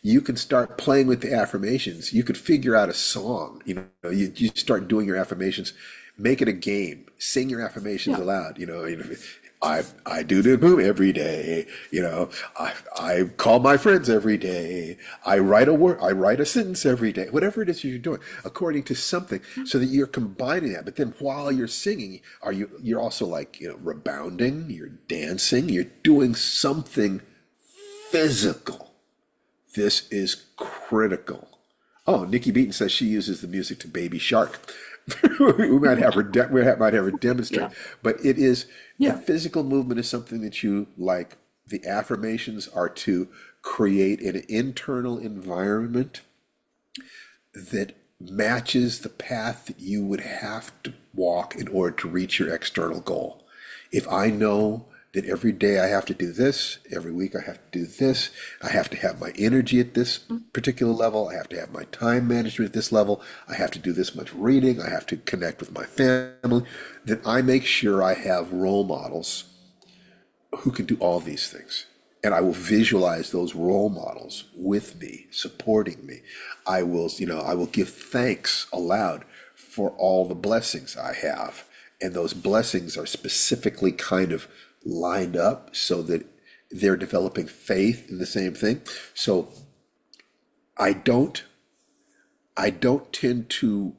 you can start playing with the affirmations. You could figure out a song. You start doing your affirmations, make it a game, sing your affirmations Yeah. aloud. I do the boom every day. I call my friends every day. I write a word. I write a sentence every day. Whatever it is you're doing, according to something, so that you're combining that. But then while you're singing, you're also like rebounding. You're dancing. You're doing something physical. This is critical. Oh, Nikki Beaton says she uses the music to Baby Shark. we might have her demonstrate, Yeah. but it is the Yeah. physical movement is something that you like. The affirmations are to create an internal environment that matches the path that you would have to walk in order to reach your external goal. If I know that every day I have to do this, every week I have to do this, I have to have my energy at this particular level, I have to have my time management at this level, I have to do this much reading, I have to connect with my family, then I make sure I have role models who can do all these things. And I will visualize those role models with me, supporting me. I will give thanks aloud for all the blessings I have. And those blessings are specifically kind of lined up so that they're developing faith in the same thing. So I don't tend to,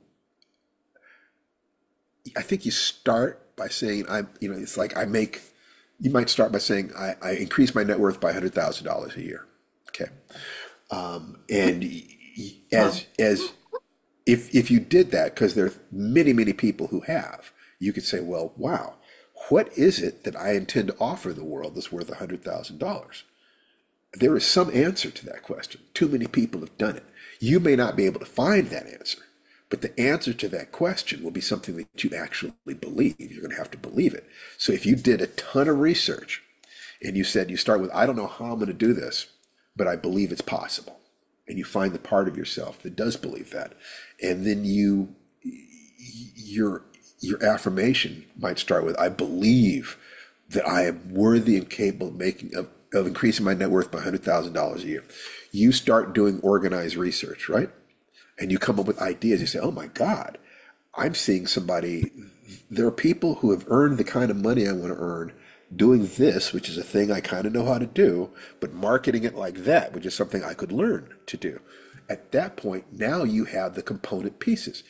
I think you start by saying it's like you might start by saying I increase my net worth by $100,000 a year. Okay. And as if you did that, because there are many, many people who have, you could say, well, wow, what is it that I intend to offer the world that's worth $100,000? There is some answer to that question. Too many people have done it. You may not be able to find that answer, but the answer to that question will be something that you actually believe. You're going to have to believe it. So if you did a ton of research and you said, you start with, I don't know how I'm going to do this, but I believe it's possible. And you find the part of yourself that does believe that. And then your affirmation might start with, I believe that I am worthy and capable of increasing my net worth by $100,000 a year. You start doing organized research, right? And you come up with ideas. You say, oh my God, I'm seeing somebody, there are people who have earned the kind of money I want to earn doing this, which is a thing I kind of know how to do, but marketing it like that, which is something I could learn to do. At that point, now you have the component pieces.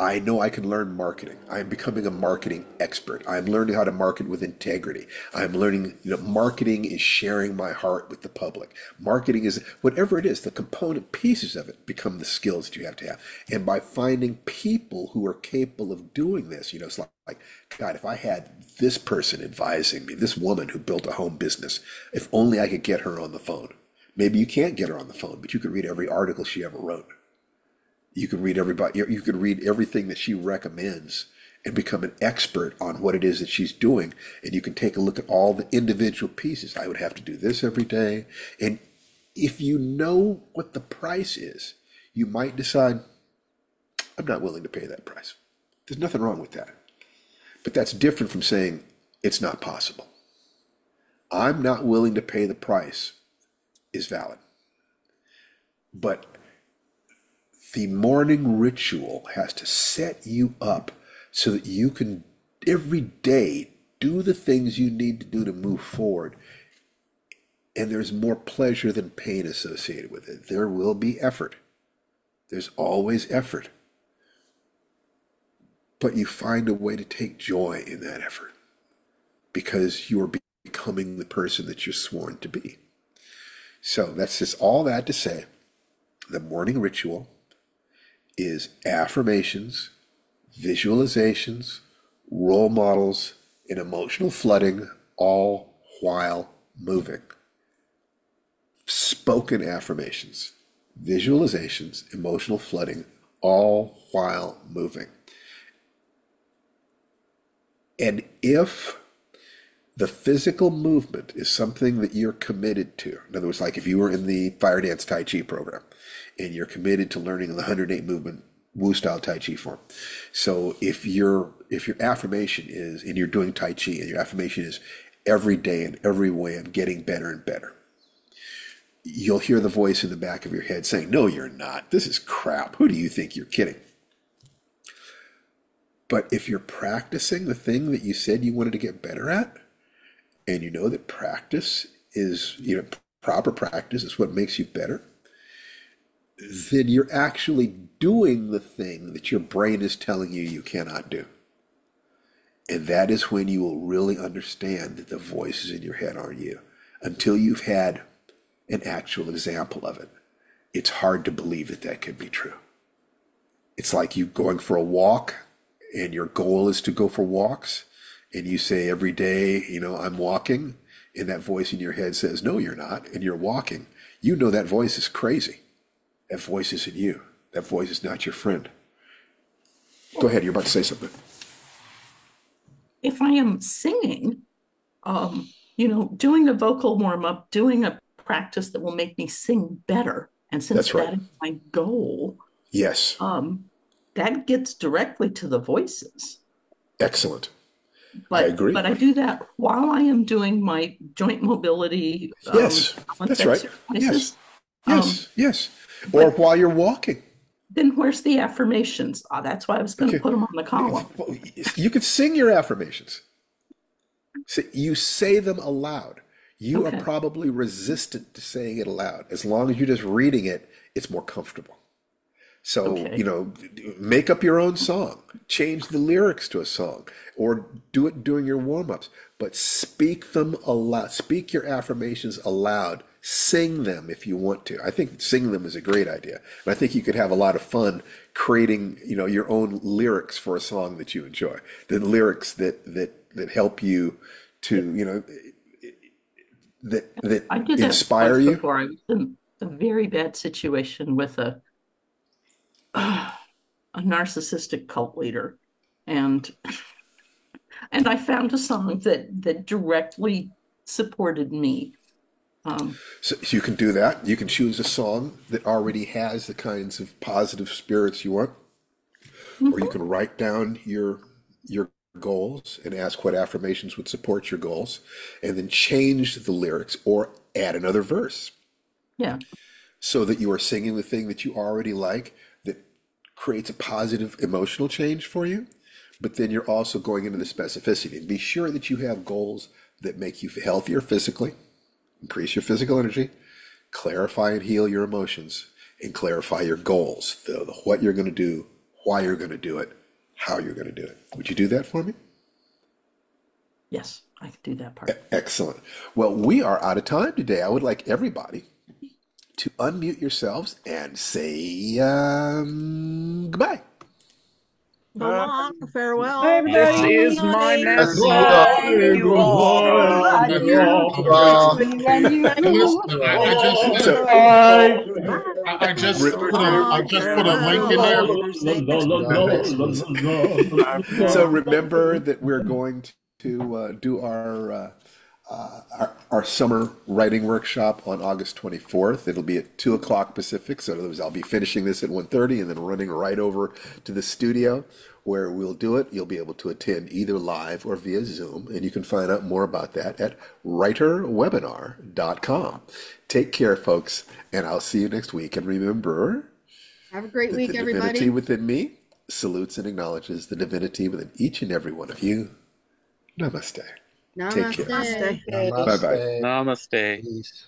I know I can learn marketing. I'm becoming a marketing expert. I'm learning how to market with integrity. I'm learning, marketing is sharing my heart with the public. Marketing is whatever it is, the component pieces of it become the skills that you have to have. And by finding people who are capable of doing this, it's like, God, if I had this person advising me, this woman who built a home business, if only I could get her on the phone. Maybe you can't get her on the phone, but you could read every article she ever wrote. You can read everything that she recommends and become an expert on what it is that she's doing. And you can take a look at all the individual pieces. I would have to do this every day. And if you know what the price is, you might decide, I'm not willing to pay that price. There's nothing wrong with that. But that's different from saying it's not possible. I'm not willing to pay the price is valid. But the morning ritual has to set you up so that you can every day do the things you need to do to move forward. And there's more pleasure than pain associated with it. There will be effort. There's always effort. But you find a way to take joy in that effort because you are becoming the person that you're sworn to be. So that's just all that to say. The morning ritual is affirmations, visualizations, role models, and emotional flooding, all while moving. Spoken affirmations, visualizations, emotional flooding, all while moving. And if the physical movement is something that you're committed to, in other words, like if you were in the Firedance Tai Chi program and you're committed to learning the 108 movement Wu style Tai Chi form. So if your affirmation is, and you're doing Tai Chi, and your affirmation is every day in every way I'm getting better and better, you'll hear the voice in the back of your head saying, no, you're not. This is crap. Who do you think you're kidding? But if you're practicing the thing that you said you wanted to get better at, and you know that practice is, proper practice is what makes you better, then you're actually doing the thing that your brain is telling you you cannot do. And that is when you will really understand that the voices in your head aren't you. Until you've had an actual example of it, it's hard to believe that that could be true. It's like you going for a walk, and your goal is to go for walks, and you say every day, I'm walking, and that voice in your head says, no, you're not, and you're walking. You know that voice is crazy. That voice isn't you. That voice is not your friend. Go ahead, you're about to say something. If I am singing, doing a vocal warm-up, doing a practice that will make me sing better, and since That's right. that is my goal, Yes. that gets directly to the voices. Excellent. But, I agree. But I do that while I am doing my joint mobility. Yes, that's right. Yes. Yes. Or while you're walking. Then where's the affirmations? That's why I was going to put them on the column. You could sing your affirmations. You say them aloud. You are probably resistant to saying it aloud. As long as you're just reading it, it's more comfortable. So, make up your own song, change the lyrics to a song, or do it during your warm-ups, but speak them aloud, speak your affirmations aloud, sing them if you want to. I think singing them is a great idea. And I think you could have a lot of fun creating, your own lyrics for a song that you enjoy, the lyrics that help you to, that I did inspire that you. Before. I was in a very bad situation with a narcissistic cult leader, and I found a song that directly supported me. So you can do that. You can choose a song that already has the kinds of positive spirits you want, or you can write down your goals and ask what affirmations would support your goals, and then change the lyrics or add another verse. Yeah. So that you are singing the thing that you already like, that creates a positive emotional change for you, but then you're also going into the specificity. And be sure that you have goals that make you healthier physically, increase your physical energy, clarify and heal your emotions, and clarify your goals, the what you're going to do, why you're going to do it, how you're going to do it. Would you do that for me? Yes, I can do that part. Excellent. Well, we are out of time today. I would like everybody to unmute yourselves and say goodbye. So long, farewell. This is my message. You I just put a link in there. So remember that we're going to do our summer writing workshop on August 24th. It'll be at 2 o'clock Pacific. So in other words, I'll be finishing this at 1:30 and then running right over to the studio where we'll do it. You'll be able to attend either live or via Zoom. And you can find out more about that at writerwebinar.com. Take care, folks, and I'll see you next week. And remember, have a great week, the everybody. divinity within me salutes and acknowledges the divinity within each and every one of you. Namaste. Namaste. Take care. Namaste. Bye-bye. Namaste. Peace.